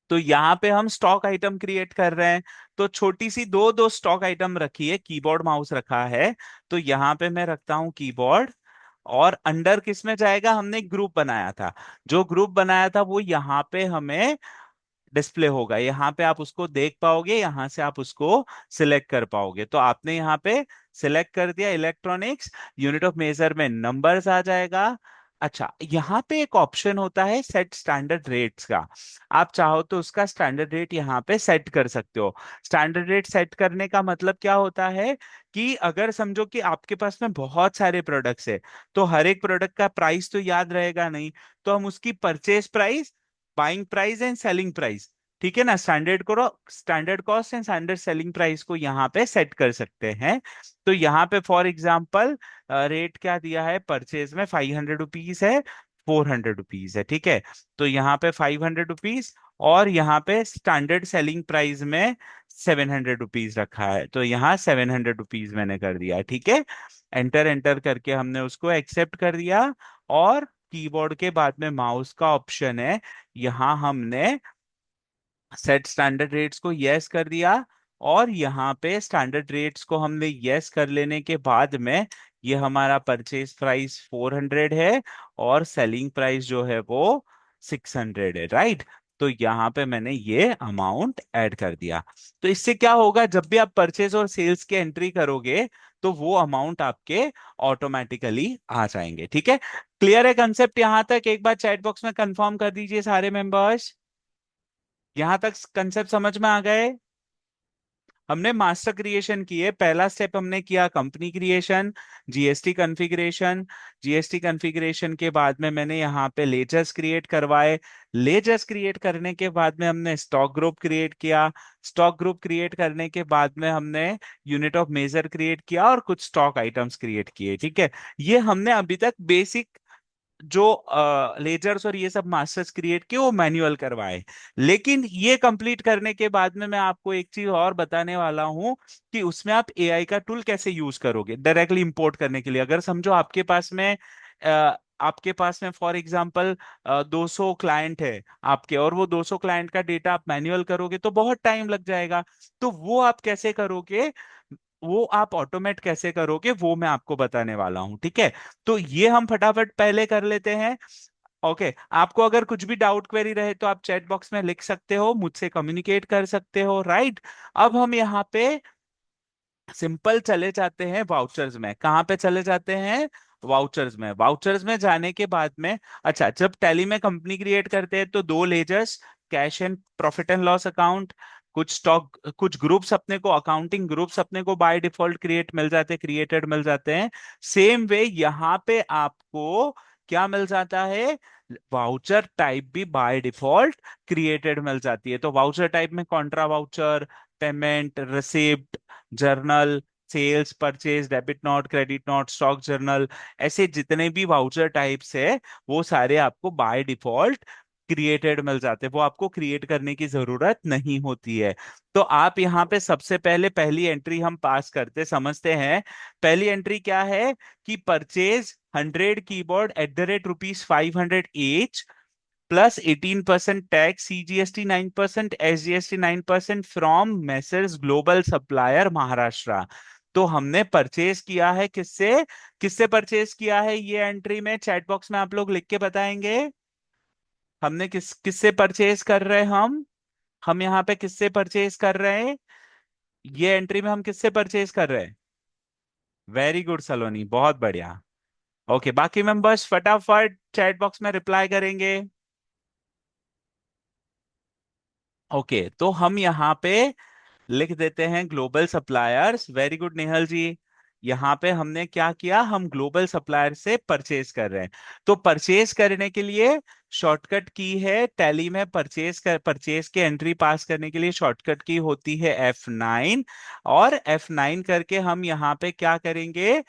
तो यहाँ पे हम स्टॉक आइटम क्रिएट कर रहे हैं। तो छोटी सी दो दो स्टॉक आइटम रखी है, कीबोर्ड माउस रखा है। तो यहाँ पे मैं रखता हूँ कीबोर्ड, और अंडर किस में जाएगा, हमने ग्रुप बनाया था। जो ग्रुप बनाया था वो यहाँ पे हमें डिस्प्ले होगा। यहाँ पे आप उसको देख पाओगे, यहाँ से आप उसको सिलेक्ट कर पाओगे। तो आपने यहाँ पे सिलेक्ट कर दिया इलेक्ट्रॉनिक्स, यूनिट ऑफ मेजर में नंबर्स आ जाएगा। अच्छा, यहाँ पे एक ऑप्शन होता है सेट स्टैंडर्ड रेट्स का। आप चाहो तो उसका स्टैंडर्ड रेट यहाँ पे सेट कर सकते हो। स्टैंडर्ड रेट सेट करने का मतलब क्या होता है, कि अगर समझो कि आपके पास में बहुत सारे प्रोडक्ट्स है, तो हर एक प्रोडक्ट का प्राइस तो याद रहेगा नहीं, तो हम उसकी purchase price, buying price and selling price, ठीक है ना, standard cost and standard selling price को यहाँ पे सेट कर सकते हैं। तो यहाँ पे फॉर एग्जांपल रेट क्या दिया है, परचेज में 500 रुपीज है, 400 रुपीज है, ठीक है। तो यहाँ पे 500 रुपीज, और यहाँ पे स्टैंडर्ड सेलिंग प्राइस में 700 रुपीज रखा है, तो यहाँ 700 रुपीज मैंने कर दिया, ठीक है। एंटर एंटर करके हमने उसको एक्सेप्ट कर दिया, और कीबोर्ड के बाद में माउस का ऑप्शन है, यहाँ हमने सेट स्टैंडर्ड रेट्स को यस कर दिया, और यहाँ पे स्टैंडर्ड रेट्स को हमने यस कर लेने के बाद में ये हमारा परचेज प्राइस 400 है, और सेलिंग प्राइस जो है वो 600 है, राइट। तो यहाँ पे मैंने ये अमाउंट ऐड कर दिया। तो इससे क्या होगा, जब भी आप परचेज और सेल्स की एंट्री करोगे तो वो अमाउंट आपके ऑटोमेटिकली आ जाएंगे, ठीक है। क्लियर है कंसेप्ट यहाँ तक? एक बार चैट बॉक्स में कंफर्म कर दीजिए सारे मेंबर्स, यहां तक कंसेप्ट समझ में आ गए? हमने मास्टर क्रिएशन किए, पहला स्टेप हमने किया company creation, GST configuration. GST configuration के बाद में मैंने यहाँ पे लेजर्स क्रिएट करवाए। लेजर्स क्रिएट करने के बाद में हमने स्टॉक ग्रुप क्रिएट किया। स्टॉक ग्रुप क्रिएट करने के बाद में हमने यूनिट ऑफ मेजर क्रिएट किया, और कुछ स्टॉक आइटम्स क्रिएट किए, ठीक है। ये हमने अभी तक बेसिक जो लेजर्स और ये सब मास्टर्स क्रिएट किए वो मैन्युअल करवाए। लेकिन ये कंप्लीट करने के बाद में मैं आपको एक चीज और बताने वाला हूं, कि उसमें आप एआई का टूल कैसे यूज करोगे डायरेक्टली इंपोर्ट करने के लिए। अगर समझो आपके पास में फॉर एग्जांपल 200 क्लाइंट है आपके, और वो 200 क्लाइंट का डेटा आप मैन्युअल करोगे तो बहुत टाइम लग जाएगा। तो वो आप कैसे करोगे, वो आप ऑटोमेट कैसे करोगे, वो मैं आपको बताने वाला हूं, ठीक है। तो ये हम फटाफट पहले कर लेते हैं। ओके, आपको अगर कुछ भी डाउट क्वेरी रहे तो आप चैट बॉक्स में लिख सकते हो, मुझसे कम्युनिकेट कर सकते हो, राइट। अब हम यहाँ पे सिंपल चले जाते हैं वाउचर्स में। कहाँ पे चले जाते हैं? वाउचर्स में। वाउचर्स में जाने के बाद में, अच्छा, जब टैली में कंपनी क्रिएट करते हैं तो दो ledgers, cash and profit and loss account, कुछ स्टॉक, कुछ ग्रुप्स अपने को, अकाउंटिंग ग्रुप्स अपने को बाय डिफॉल्ट क्रिएटेड मिल जाते हैं। सेम वे यहाँ पे आपको क्या मिल जाता है, वाउचर टाइप भी बाय डिफॉल्ट क्रिएटेड मिल जाती है। तो वाउचर टाइप में contra voucher, payment, receipt, journal, sales, purchase, debit note, credit note, stock journal, ऐसे जितने भी वाउचर टाइप्स है वो सारे आपको बाय डिफॉल्ट क्रिएटेड मिल जाते हैं, वो आपको क्रिएट करने की जरूरत नहीं होती है। तो आप यहाँ पे सबसे पहले पहली एंट्री हम पास करते समझते हैं। पहली एंट्री क्या है, कि purchase 100 keyboard at the rate ₹500 each, plus 18% tax, CGST 9%, SGST 9% from Messrs global supplier Maharashtra. तो हमने परचेज किया है किससे, किससे परचेज किया है, ये एंट्री में चैट बॉक्स में आप लोग लिख के बताएंगे। हमने किससे परचेज कर रहे हैं हम यहाँ पे किससे परचेज कर रहे हैं, ये एंट्री में हम किससे परचेज कर रहे हैं? वेरी गुड सलोनी, बहुत बढ़िया। ओके, बाकी मेंबर्स फटाफट चैट बॉक्स में रिप्लाई करेंगे। ओके, तो हम यहाँ पे लिख देते हैं global suppliers. Very good Nehal ji. यहाँ पे हमने क्या किया, हम ग्लोबल सप्लायर से परचेज कर रहे हैं। तो परचेज करने के लिए शॉर्टकट की है टैली में, परचेज के एंट्री पास करने के लिए शॉर्टकट की होती है F9। और F9 करके हम यहाँ पे क्या करेंगे,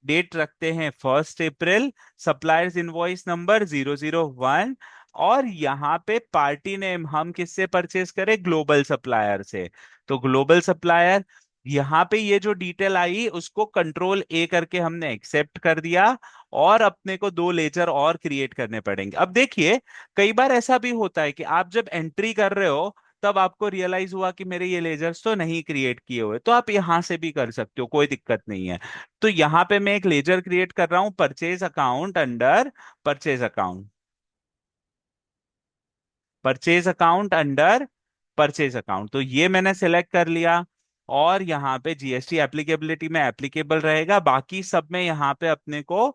डेट रखते हैं 1 अप्रैल, सप्लायर्स इनवॉइस नंबर 001, और यहाँ पे पार्टी नेम हम किससे परचेज करें, ग्लोबल सप्लायर से। तो ग्लोबल सप्लायर, यहाँ पे ये जो डिटेल आई उसको कंट्रोल A करके हमने एक्सेप्ट कर दिया, और अपने को दो लेजर और क्रिएट करने पड़ेंगे। अब देखिए, कई बार ऐसा भी होता है कि आप जब एंट्री कर रहे हो तब आपको रियलाइज हुआ कि मेरे ये लेजर्स तो नहीं क्रिएट किए हुए, तो आप यहां से भी कर सकते हो, कोई दिक्कत नहीं है। तो यहाँ पे मैं एक लेजर क्रिएट कर रहा हूं, purchase account under purchase account, purchase account under purchase account, तो ये मैंने सेलेक्ट कर लिया। और यहाँ पे जीएसटी एप्लीकेबिलिटी में एप्लीकेबल रहेगा, बाकी सब में यहाँ पे अपने को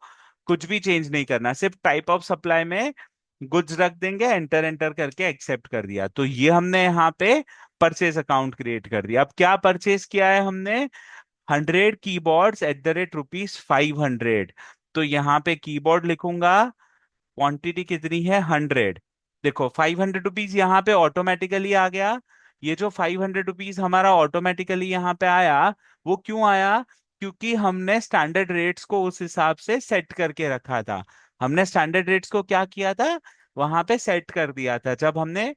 कुछ भी चेंज नहीं करना, सिर्फ टाइप ऑफ सप्लाई में गुड्स रख देंगे, एंटर एंटर करके एक्सेप्ट कर दिया। तो ये हमने यहाँ पे परचेज अकाउंट क्रिएट कर दिया। अब क्या परचेज किया है हमने, 100 कीबोर्ड्स एट द रेट ₹500। तो यहाँ पे कीबोर्ड लिखूंगा, क्वांटिटी कितनी है 100। देखो ₹500 यहाँ पे ऑटोमेटिकली आ गया। ये जो ₹500 हमारा ऑटोमेटिकली यहाँ पे आया, वो क्यों आया? क्योंकि हमने स्टैंडर्ड रेट्स को उस हिसाब से सेट करके रखा था। हमने स्टैंडर्ड रेट्स को क्या किया था, वहां पे सेट कर दिया था जब हमने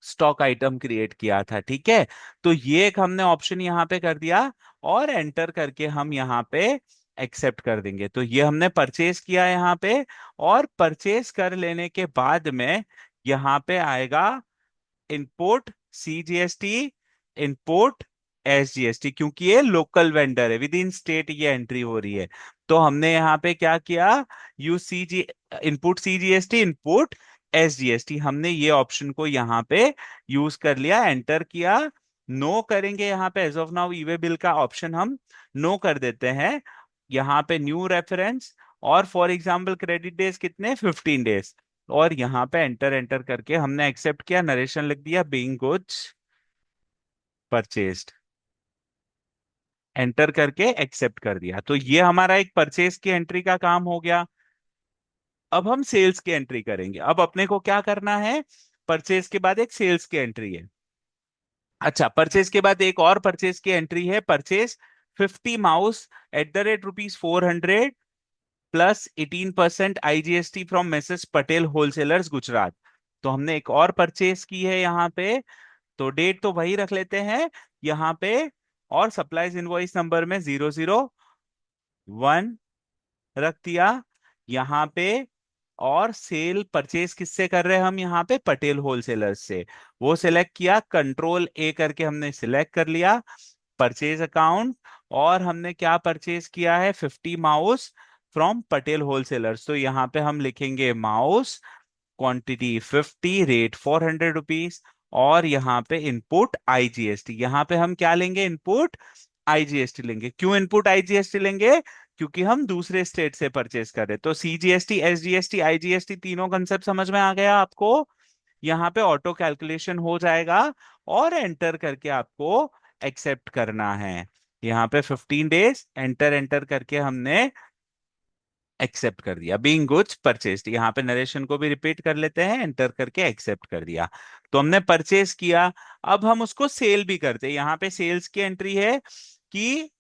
स्टॉक आइटम क्रिएट किया था। ठीक है, तो ये एक हमने ऑप्शन यहाँ पे कर दिया, और एंटर करके हम यहाँ पे एक्सेप्ट कर देंगे। तो ये हमने परचेज किया यहाँ पे, और परचेज कर लेने के बाद में यहाँ पे आएगा इंपोर्ट CGST, इंपोर्ट SGST, क्योंकि ये लोकल वेंडर है, विद इन स्टेट ये एंट्री हो रही है। तो हमने यहाँ पे क्या किया, यू सी जी इनपुट CGST, इनपुट SGST, हमने ये ऑप्शन को यहाँ पे यूज कर लिया, एंटर किया। नो करेंगे यहाँ पे, as of now e way bill का ऑप्शन हम नो कर देते हैं। यहाँ पे न्यू रेफरेंस, और फॉर एग्जाम्पल क्रेडिट डेज कितने, 15 डेज। और यहाँ पे एंटर एंटर करके हमने एक्सेप्ट किया, नरेशन लिख दिया, बीइंग गुड्स परचेज्ड, एंटर करके एक्सेप्ट कर दिया। तो ये हमारा एक परचेज की एंट्री का काम हो गया। अब हम सेल्स की एंट्री करेंगे। अब अपने को क्या करना है, परचेज के बाद एक सेल्स की एंट्री है। अच्छा, परचेज के बाद एक और परचेज की एंट्री है, purchase 50 mouse at the rate ₹400 plus 18% IGST from Messrs Patel wholesalers Gujarat. तो हमने एक और परचेज की है यहाँ पे। तो डेट तो वही रख लेते हैं यहाँ पे, और सप्लाईज इनवॉइस नंबर में 001 रख दिया यहाँ पे। और सेल परचेज किससे कर रहे हैं हम, यहाँ पे पटेल होलसेलर्स से। वो सिलेक्ट किया, कंट्रोल A करके हमने सिलेक्ट कर लिया परचेज अकाउंट। और हमने क्या परचेज किया है, 50 माउस फ्रॉम पटेल होलसेलर्स। तो यहाँ पे हम लिखेंगे माउस क्वांटिटी 50, रेट ₹400। और यहाँ पे इनपुट IGST, यहाँ पे हम क्या लेंगे, इनपुट IGST लेंगे। क्यों इनपुट IGST लेंगे, क्योंकि हम दूसरे स्टेट से परचेस कर रहे हैं। तो CGST, SGST, IGST तीनों कंसेप्ट समझ में आ गया आपको। यहाँ पे ऑटो कैलकुलेशन हो जाएगा, और एंटर करके आपको एक्सेप्ट करना है। यहाँ पे 15 डेज, एंटर एंटर करके हमने एक्सेप्ट कर दिया, बीइंग गुड्स परचेस्ड। यहाँ पे नरेशन को भी रिपीट कर लेते हैं, एंटर करके एक्सेप्ट कर दिया। तो हमने परचेज किया। अब हम उसको सेल भी करते हैं। यहाँ पे सेल्स की एंट्री है कि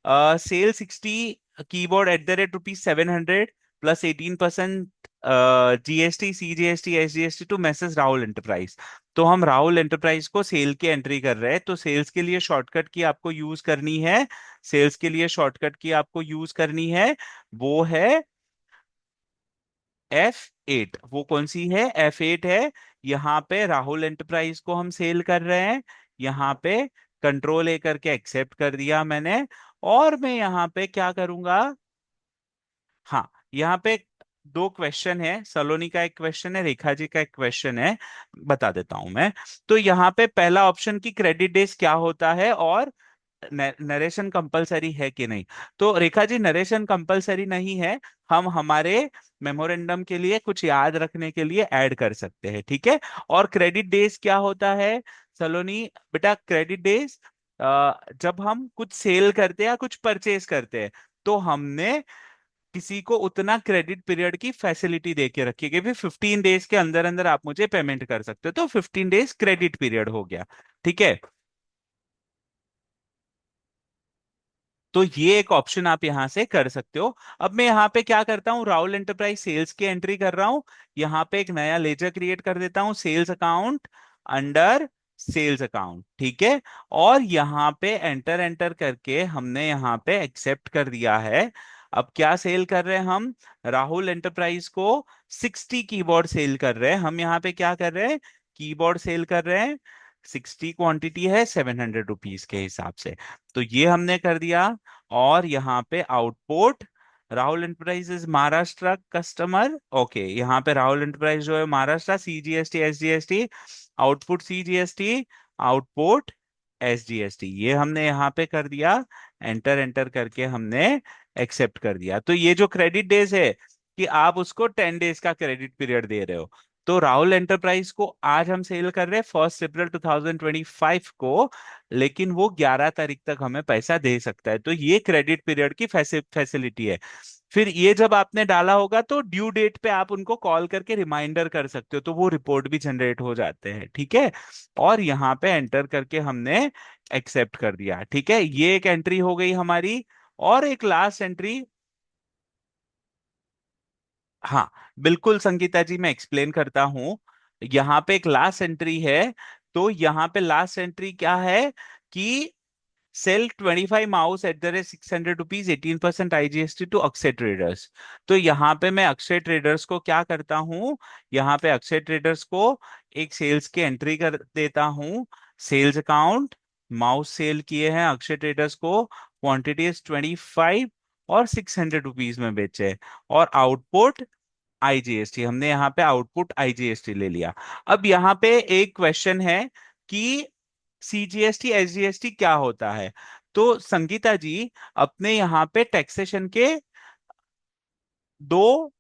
sale 60 keyboard at the rate ₹700 plus 18% GST, CGST, SGST to Messrs Rahul enterprise. तो हम राहुल एंटरप्राइज को सेल की एंट्री कर रहे हैं। तो सेल्स के लिए शॉर्टकट की आपको यूज करनी है, सेल्स के लिए शॉर्टकट की आपको यूज करनी है, वो है F8। वो कौन सी है, F8 है। यहाँ पे राहुल एंटरप्राइज को हम सेल कर रहे हैं। यहाँ पे कंट्रोल A करके एक्सेप्ट कर दिया मैंने। और मैं यहाँ पे क्या करूंगा, हाँ, यहाँ पे दो क्वेश्चन है, सलोनी का एक क्वेश्चन है, रेखा जी का एक क्वेश्चन है, बता देता हूं मैं। तो यहाँ पे पहला ऑप्शन की क्रेडिट डेज क्या होता है, और नरेशन कंपलसरी है कि नहीं। तो रेखा जी, नरेशन कंपलसरी नहीं है, हम हमारे मेमोरेंडम के लिए कुछ याद रखने के लिए ऐड कर सकते हैं। ठीक है। और क्रेडिट डेज क्या होता है सलोनी, बेटा क्रेडिट डेज जब हम कुछ सेल करते हैं या कुछ परचेज करते हैं, तो हमने किसी को उतना क्रेडिट पीरियड की फैसिलिटी दे के रखी है कि भी 15 डेज के अंदर अंदर आप मुझे पेमेंट कर सकते हो। तो 15 डेज क्रेडिट पीरियड हो गया। ठीक है। तो ये एक ऑप्शन आप यहां से कर सकते हो। अब मैं यहाँ पे क्या करता हूँ, राहुल एंटरप्राइज सेल्स की एंट्री कर रहा हूँ। यहाँ पे एक नया लेजर क्रिएट कर देता हूँ, sales account under sales account. ठीक है। और यहाँ पे एंटर एंटर करके हमने यहाँ पे एक्सेप्ट कर दिया है। अब क्या सेल कर रहे हैं हम, राहुल एंटरप्राइज को 60 कीबोर्ड सेल कर रहे हैं। हम यहाँ पे क्या कर रहे हैं, कीबोर्ड सेल कर रहे हैं। 60 क्वांटिटी है ₹700 के हिसाब से। तो ये हमने कर दिया। और यहाँ पे output, Rahul enterprises Maharashtra customer, okay, यहाँ पे राहुल एंटरप्राइज जो है Maharashtra, CGST, SGST, output CGST, output SGST, ये हमने यहाँ पे कर दिया। एंटर एंटर करके हमने एक्सेप्ट कर दिया। तो ये जो क्रेडिट डेज है, कि आप उसको 10 डेज का क्रेडिट पीरियड दे रहे हो। तो राहुल एंटरप्राइज को आज हम सेल कर रहे हैं 1 अप्रैल 2025 को, लेकिन वो 11 तारीख तक हमें पैसा दे सकता है। तो ये क्रेडिट पीरियड की फैसिलिटी है। फिर ये जब आपने डाला होगा तो ड्यू डेट पे आप उनको कॉल करके रिमाइंडर कर सकते हो, तो वो रिपोर्ट भी जनरेट हो जाते हैं। ठीक है, और यहाँ पे एंटर करके हमने एक्सेप्ट कर दिया। ठीक है, ये एक एंट्री हो गई हमारी। और एक लास्ट एंट्री, हाँ बिल्कुल संगीता जी, मैं एक्सप्लेन करता हूँ। यहाँ पे एक लास्ट एंट्री है। तो यहाँ पे लास्ट एंट्री क्या है कि sale 25 mouse at the rate ₹600, 18% IGST to Akshay traders. तो यहाँ पे मैं अक्षय ट्रेडर्स को क्या करता हूँ, यहाँ पे अक्षय ट्रेडर्स को एक सेल्स की एंट्री कर देता हूँ। सेल्स अकाउंट, माउस सेल किए हैं अक्षय ट्रेडर्स को, क्वांटिटी 25 और ₹600 में बेचे। और आउटपुट आईजीएसटी, हमने यहाँ पे आउटपुट आईजीएसटी ले लिया। अब यहाँ पे एक क्वेश्चन है कि सीजीएसटी एसजीएसटी क्या होता है। तो संगीता जी, अपने यहाँ पे टैक्सेशन के दो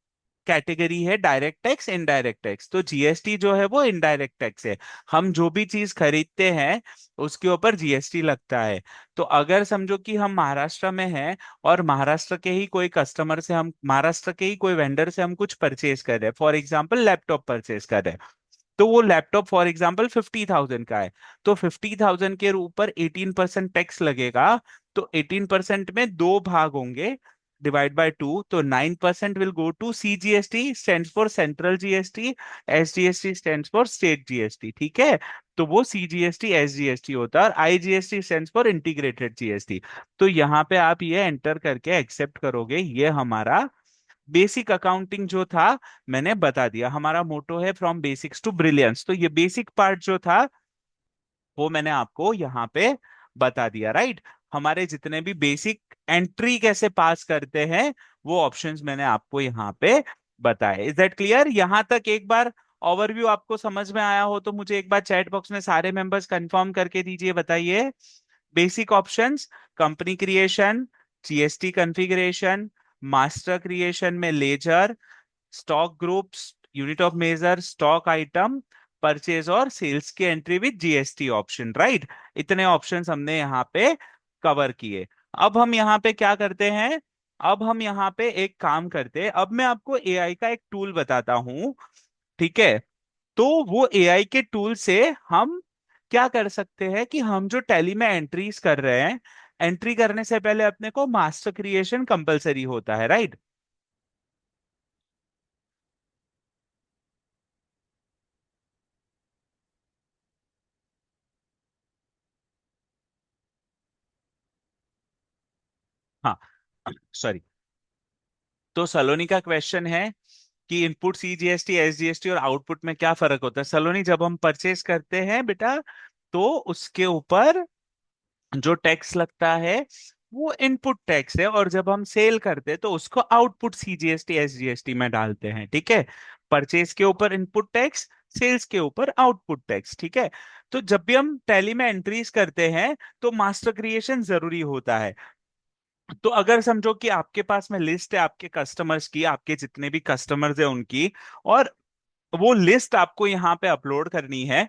कैटेगरी है, डायरेक्ट टैक्स, इनडायरेक्ट टैक्स। तो जीएसटी जो है वो इनडायरेक्ट टैक्स है। हम जो भी चीज खरीदते हैं उसके ऊपर जीएसटी लगता है। तो अगर समझो कि हम महाराष्ट्र में हैं और महाराष्ट्र के ही कोई कस्टमर से, हम महाराष्ट्र के ही कोई वेंडर से हम कुछ परचेज कर रहे हैं, फॉर एग्जांपल लैपटॉप परचेज कर रहे हैं, तो वो लैपटॉप फॉर एग्जांपल 50,000 का है। तो 50,000 के ऊपर 18% टैक्स लगेगा। तो 18% में दो भाग होंगे, डिवाइड बाय टू, तो 9% will go to CGST, stands for central GST, SGST stands for state GST. ठीक है, तो वो सीजीएसटी एसजीएसटी होता है, और IGST stands for integrated GST. तो यहाँ पे आप ये एंटर करके एक्सेप्ट करोगे। ये हमारा बेसिक अकाउंटिंग जो था मैंने बता दिया। हमारा मोटो है फ्रॉम बेसिक्स टू ब्रिलियंस। तो ये बेसिक पार्ट जो था वो मैंने आपको यहाँ पे बता दिया, राइट। हमारे जितने भी बेसिक एंट्री कैसे पास करते हैं वो ऑप्शंस मैंने आपको यहाँ पे बताए। Is that clear? यहाँ तक एक बार ओवरव्यू आपको समझ में आया हो तो मुझे एक बार चैट बॉक्स में सारे मेंबर्स कंफर्म करके दीजिए, बताइए। Basic options: company creation, GST configuration, master creation में ledger, stock groups, unit of measure, stock item, purchase और सेल्स की entry with GST option, right. इतने ऑप्शंस हमने यहाँ पे कवर किए। अब हम यहाँ पे क्या करते हैं, अब हम यहाँ पे एक काम करते हैं। अब मैं आपको एआई का एक टूल बताता हूँ, ठीक है। तो वो एआई के टूल से हम क्या कर सकते हैं कि हम जो टैली में एंट्रीज कर रहे हैं, एंट्री करने से पहले अपने को मास्टर क्रिएशन कंपलसरी होता है, राइट। हाँ, सॉरी। तो सलोनी का क्वेश्चन है कि इनपुट सीजीएसटी एसजीएसटी और आउटपुट में क्या फर्क होता है। सलोनी, जब हम परचेज करते हैं बेटा, तो उसके ऊपर जो टैक्स लगता है वो इनपुट टैक्स है, और जब हम सेल करते हैं तो उसको आउटपुट सीजीएसटी एसजीएसटी में डालते हैं। ठीक है, परचेज के ऊपर इनपुट टैक्स, सेल्स के ऊपर आउटपुट टैक्स। ठीक है, तो जब भी हम टैली में एंट्रीज करते हैं तो मास्टर क्रिएशन जरूरी होता है। तो अगर समझो कि आपके पास में लिस्ट है आपके कस्टमर्स की, आपके जितने भी कस्टमर्स है उनकी, और वो लिस्ट आपको यहाँ पे अपलोड करनी है,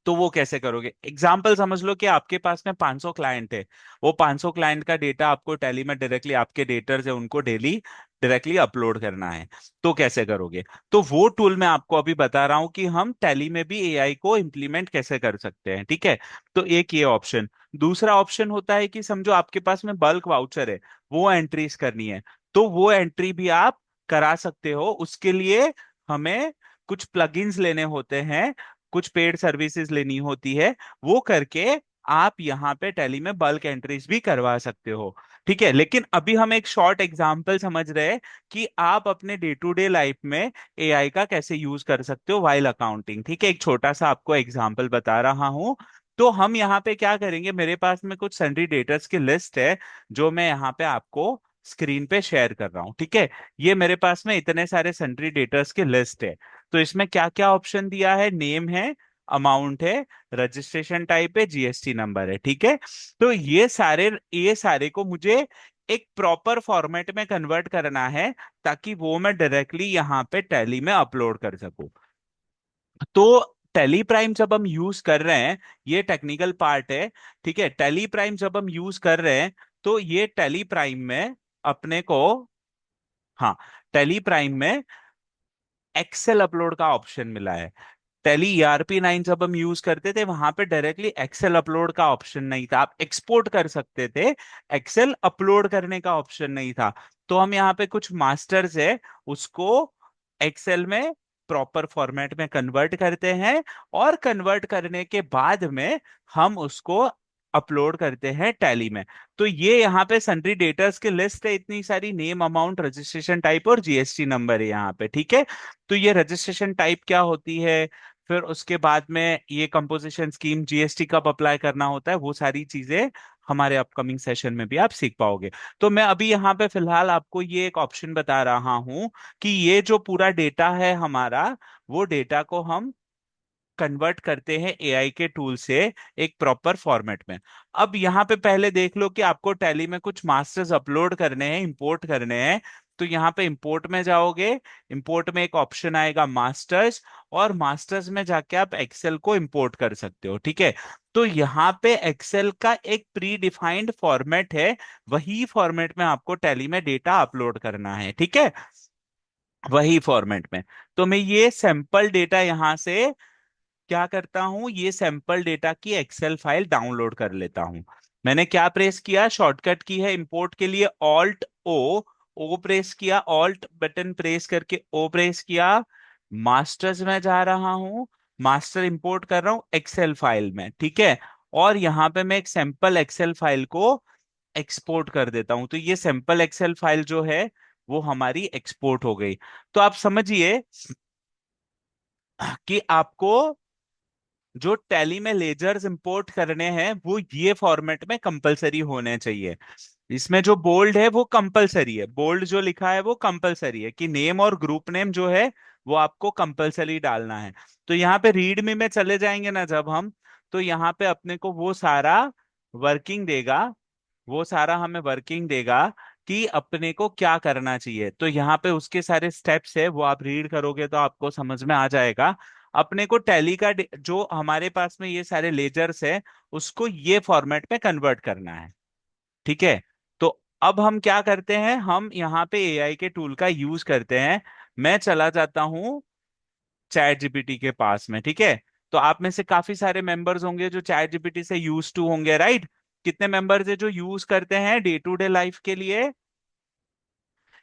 तो वो कैसे करोगे? एग्जाम्पल समझ लो कि आपके पास में 500 क्लाइंट है। वो 500 क्लाइंट का डेटा आपको टैली में डायरेक्टली, आपके डेटर्स है उनको डेली डायरेक्टली अपलोड करना है। तो कैसे करोगे? तो वो टूल मैं आपको अभी बता रहा हूं कि हम टैली में भी एआई को इम्प्लीमेंट कैसे कर सकते हैं। ठीक है, तो एक ये ऑप्शन। दूसरा ऑप्शन होता है कि समझो आपके पास में बल्क वाउचर है, वो एंट्रीज करनी है, तो वो एंट्री भी आप करा सकते हो। उसके लिए हमें कुछ प्लगइन्स लेने होते हैं, कुछ पेड सर्विसेज लेनी होती है, वो करके आप यहाँ पे टैली में बल्क एंट्रीज भी करवा सकते हो। ठीक है, लेकिन अभी हम एक शॉर्ट एग्जांपल समझ रहे हैं कि आप अपने डे टू डे लाइफ में एआई का कैसे यूज कर सकते हो वाइल अकाउंटिंग। ठीक है, एक छोटा सा आपको एग्जांपल बता रहा हूं। तो हम यहाँ पे क्या करेंगे, मेरे पास में कुछ सन्ड्री डेटर्स की लिस्ट है जो मैं यहाँ पे आपको स्क्रीन पे शेयर कर रहा हूँ। ठीक है, ये मेरे पास में इतने सारे सन्ड्री डेटर्स की लिस्ट है। तो इसमें क्या क्या ऑप्शन दिया है, नेम है, अमाउंट है, रजिस्ट्रेशन टाइप है, जीएसटी नंबर है। ठीक है, तो ये सारे को मुझे एक प्रॉपर फॉर्मेट में कन्वर्ट करना है, ताकि वो मैं डायरेक्टली यहाँ पे टैली में अपलोड कर सकूं। तो टेली प्राइम जब हम यूज कर रहे हैं, ये टेक्निकल पार्ट है, ठीक है। टेली प्राइम जब हम यूज कर रहे हैं, तो ये टेली प्राइम में अपने को, हाँ, टेली प्राइम में एक्सेल अपलोड का ऑप्शन मिला है। टेली ERP9 जब हम यूज करते थे, वहां पे डायरेक्टली एक्सेल अपलोड का ऑप्शन नहीं था, आप एक्सपोर्ट कर सकते थे, एक्सेल अपलोड करने का ऑप्शन नहीं था। तो हम यहाँ पे कुछ मास्टर्स है, उसको एक्सेल में प्रॉपर फॉर्मेट में कन्वर्ट करते हैं, और कन्वर्ट करने के बाद में हम उसको अपलोड करते हैं टैली में। तो ये यहाँ पे सन्ड्री डेटर्स की लिस्ट है, इतनी सारी, नेम, अमाउंट, रजिस्ट्रेशन टाइप और GST नंबर है यहाँ पे, ठीक है। तो ये रजिस्ट्रेशन टाइप क्या होती है, फिर उसके बाद में ये कंपोजिशन स्कीम, GST कब अप्लाई करना होता है, वो सारी चीजें हमारे अपकमिंग सेशन में भी आप सीख पाओगे। तो मैं अभी यहाँ पे फिलहाल आपको ये एक ऑप्शन बता रहा हूँ कि ये जो पूरा डेटा है हमारा, वो डेटा को हम कन्वर्ट करते हैं AI के टूल से एक प्रॉपर फॉर्मेट में। अब यहाँ पे पहले देख लो कि आपको टैली में कुछ मास्टर्स अपलोड करने हैं, इंपोर्ट करने हैं। तो यहाँ पे इंपोर्ट में जाओगे, इंपोर्ट में एक ऑप्शन आएगा मास्टर्स, और मास्टर्स में जाके आप एक्सेल को इंपोर्ट कर सकते हो, ठीक है। तो यहाँ पे एक्सेल का एक प्री डिफाइंड फॉर्मेट है, वही फॉर्मेट में आपको टैली में डेटा अपलोड करना है, ठीक है, वही फॉर्मेट में। तो मैं ये सैंपल डेटा यहाँ से क्या करता हूं, ये सैंपल डेटा की एक्सेल फाइल डाउनलोड कर लेता हूं। मैंने क्या प्रेस किया, शॉर्टकट की है इंपोर्ट के लिए ऑल्ट ओ, ओ प्रेस किया, ऑल्ट बटन प्रेस करके ओ प्रेस किया, मास्टर्स में जा रहा हूं, मास्टर इंपोर्ट कर रहा हूं एक्सेल फाइल में, ठीक है। और यहाँ पे मैं एक सैंपल एक्सेल फाइल को एक्सपोर्ट कर देता हूं। तो ये सैंपल एक्सेल फाइल जो है वो हमारी एक्सपोर्ट हो गई। तो आप समझिए कि आपको जो टैली में लेजर्स इंपोर्ट करने हैं, वो ये फॉर्मेट में कंपलसरी होने चाहिए। इसमें जो बोल्ड है वो कंपलसरी है, बोल्ड जो लिखा है वो कंपलसरी है, कि नेम और ग्रुप नेम जो है वो आपको कंपलसरी डालना है। तो यहाँ पे रीड मी में चले जाएंगे ना जब हम, तो यहाँ पे अपने को वो सारा वर्किंग देगा, वो सारा हमें वर्किंग देगा कि अपने को क्या करना चाहिए। तो यहाँ पे उसके सारे स्टेप्स है, वो आप रीड करोगे तो आपको समझ में आ जाएगा। अपने को टैली का जो हमारे पास में ये सारे लेजर्स है, उसको ये फॉर्मेट में कन्वर्ट करना है, ठीक है। तो अब हम क्या करते हैं, हम यहाँ पे AI के टूल का यूज करते हैं। मैं चला जाता हूँ चैट जीपीटी के पास में, ठीक है। तो आप में से काफी सारे मेंबर्स होंगे जो चैट जीपीटी से यूज टू होंगे, राइट। कितने मेंबर्स है जो यूज करते हैं डे टू डे लाइफ के लिए।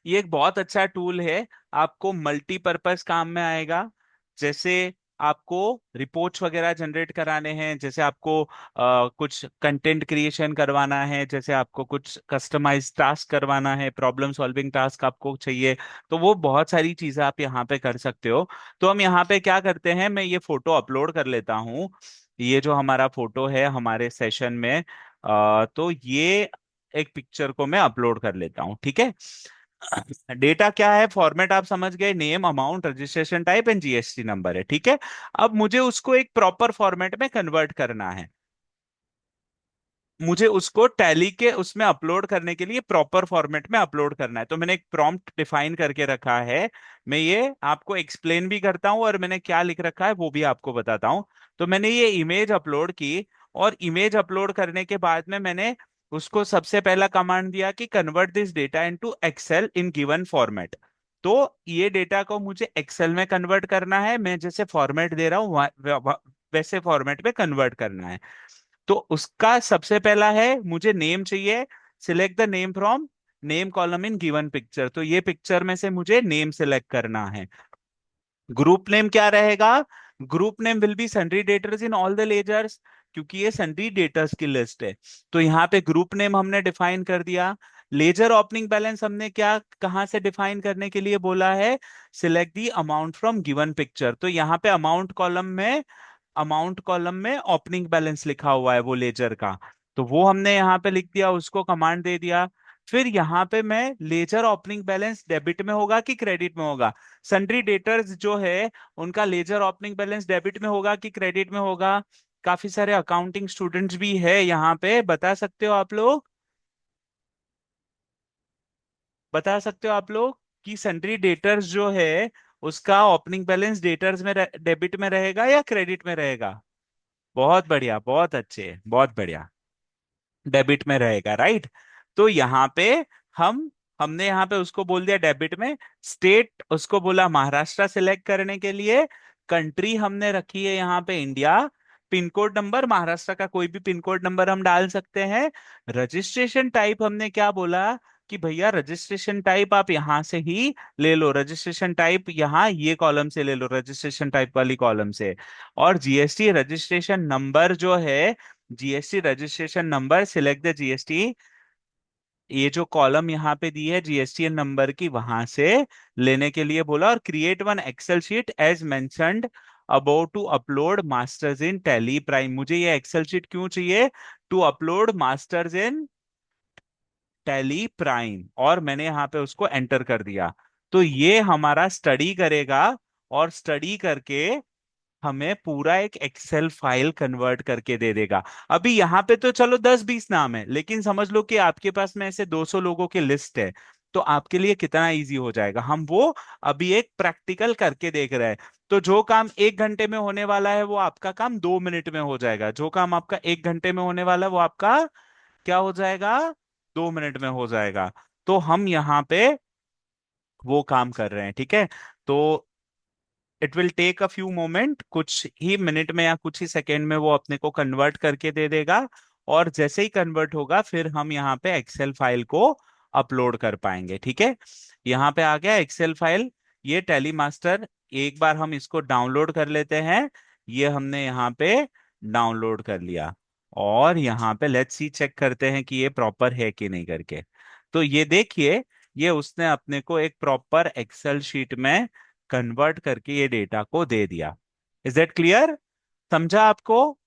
ये एक बहुत अच्छा टूल है, आपको मल्टीपर्पस काम में आएगा। जैसे आपको रिपोर्ट्स वगैरह जनरेट कराने हैं, जैसे आपको कुछ कंटेंट क्रिएशन करवाना है, जैसे आपको कुछ कस्टमाइज टास्क करवाना है, प्रॉब्लम सॉल्विंग टास्क आपको चाहिए, तो वो बहुत सारी चीजें आप यहाँ पे कर सकते हो। तो हम यहाँ पे क्या करते हैं, मैं ये फोटो अपलोड कर लेता हूँ। ये जो हमारा फोटो है हमारे सेशन में, तो ये एक पिक्चर को मैं अपलोड कर लेता हूँ, ठीक है। डेटा क्या है, फॉर्मेट आप समझ गए, name, amount, registration type and GST number है, ठीक है। अब मुझे उसको एक प्रॉपर फॉर्मेट में कन्वर्ट करना है, मुझे उसको टैली के उसमें अपलोड करने के लिए प्रॉपर फॉर्मेट में अपलोड करना है। तो मैंने एक प्रॉम्प्ट डिफाइन करके रखा है, मैं ये आपको एक्सप्लेन भी करता हूं, और मैंने क्या लिख रखा है वो भी आपको बताता हूं। तो मैंने ये इमेज अपलोड की, और इमेज अपलोड करने के बाद में मैंने उसको सबसे पहला कमांड दिया कि convert this data into Excel in given format. तो ये डेटा को मुझे एक्सेल में कन्वर्ट करना है, मैं जैसे फॉर्मेट दे रहा हूँ वैसे फॉर्मेट में कन्वर्ट करना है। तो उसका सबसे पहला है, मुझे नेम चाहिए, select the name from name column in given picture. तो ये पिक्चर में से मुझे नेम सिलेक्ट करना है। ग्रुप नेम क्या रहेगा, group name will be sundry debtors in all the ledgers, क्योंकि ये सन्ड्री डेटर्स की लिस्ट है। तो यहाँ पे ग्रुप नेम हमने डिफाइन कर दिया। लेजर ओपनिंग बैलेंस हमने क्या कहाँ से डिफाइन करने के लिए बोला है, select the amount from given picture. तो यहाँ पे अमाउंट कॉलम में ओपनिंग बैलेंस लिखा हुआ है वो लेजर का, तो वो हमने यहाँ पे लिख दिया, उसको कमांड दे दिया। फिर यहाँ पे मैं लेजर ओपनिंग बैलेंस डेबिट में होगा कि क्रेडिट में होगा, सन्ड्री डेटर्स जो है उनका लेजर ओपनिंग बैलेंस डेबिट में होगा कि क्रेडिट में होगा। काफी सारे अकाउंटिंग स्टूडेंट्स भी है यहाँ पे, बता सकते हो आप लोग। बता सकते हो आप लोग कि सन्ड्री डेटर्स जो है उसका ओपनिंग बैलेंस डेटर्स में डेबिट में रहेगा या क्रेडिट में रहेगा? बहुत बढ़िया, बहुत अच्छे, बहुत बढ़िया। डेबिट में रहेगा, राइट। तो यहाँ पे हम हमने यहाँ पे उसको बोल दिया डेबिट में। स्टेट उसको बोला महाराष्ट्र सिलेक्ट करने के लिए। कंट्री हमने रखी है यहाँ पे India. Pin code number Maharashtra का कोई भी पिन कोड नंबर हम डाल सकते हैं। रजिस्ट्रेशन टाइप हमने क्या बोला कि भैया रजिस्ट्रेशन टाइप आप यहां से ही ले लो, रजिस्ट्रेशन टाइप यहाँ ये कॉलम से ले लो, रजिस्ट्रेशन टाइप वाली कॉलम से। और जीएसटी रजिस्ट्रेशन नंबर जो है, GST registration number, select the GST, ये जो कॉलम यहाँ पे दी है जीएसटीएन नंबर की, वहां से लेने के लिए बोला। और create one Excel sheet as mentioned about to upload masters in Tally Prime. मुझे ये एक्सेल शीट क्यों चाहिए? To upload masters in Tally Prime, और मैंने यहाँ पे उसको एंटर कर दिया। तो ये हमारा स्टडी करेगा, और स्टडी करके हमें पूरा एक एक्सेल फाइल कन्वर्ट करके दे देगा। अभी यहाँ पे तो चलो 10-20 नाम है, लेकिन समझ लो कि आपके पास में ऐसे 200 लोगों की लिस्ट है। तो आपके लिए कितना इजी हो जाएगा, हम वो अभी एक प्रैक्टिकल करके देख रहे हैं। तो जो काम 1 घंटे में होने वाला है वो आपका काम 2 मिनट में हो जाएगा, जो काम आपका 1 घंटे में होने वाला है वो आपका क्या हो जाएगा, 2 मिनट में हो जाएगा। तो हम यहाँ पे वो काम कर रहे हैं, ठीक है। तो it will take a few moment, कुछ ही मिनट में या कुछ ही सेकेंड में वो अपने को कन्वर्ट करके दे देगा। और जैसे ही कन्वर्ट होगा फिर हम यहाँ पे एक्सेल फाइल को अपलोड कर पाएंगे, ठीक है। यहाँ पे आ गया एक्सेल फाइल, ये टेली मास्टर। एक बार हम इसको डाउनलोड कर लेते हैं। ये हमने यहाँ पे डाउनलोड कर लिया, और यहाँ पे लेट्स सी चेक करते हैं कि ये प्रॉपर है कि नहीं करके। तो ये देखिए, ये उसने अपने को एक प्रॉपर एक्सेल शीट में कन्वर्ट करके ये डेटा को दे दिया। Is that clear? समझा आपको?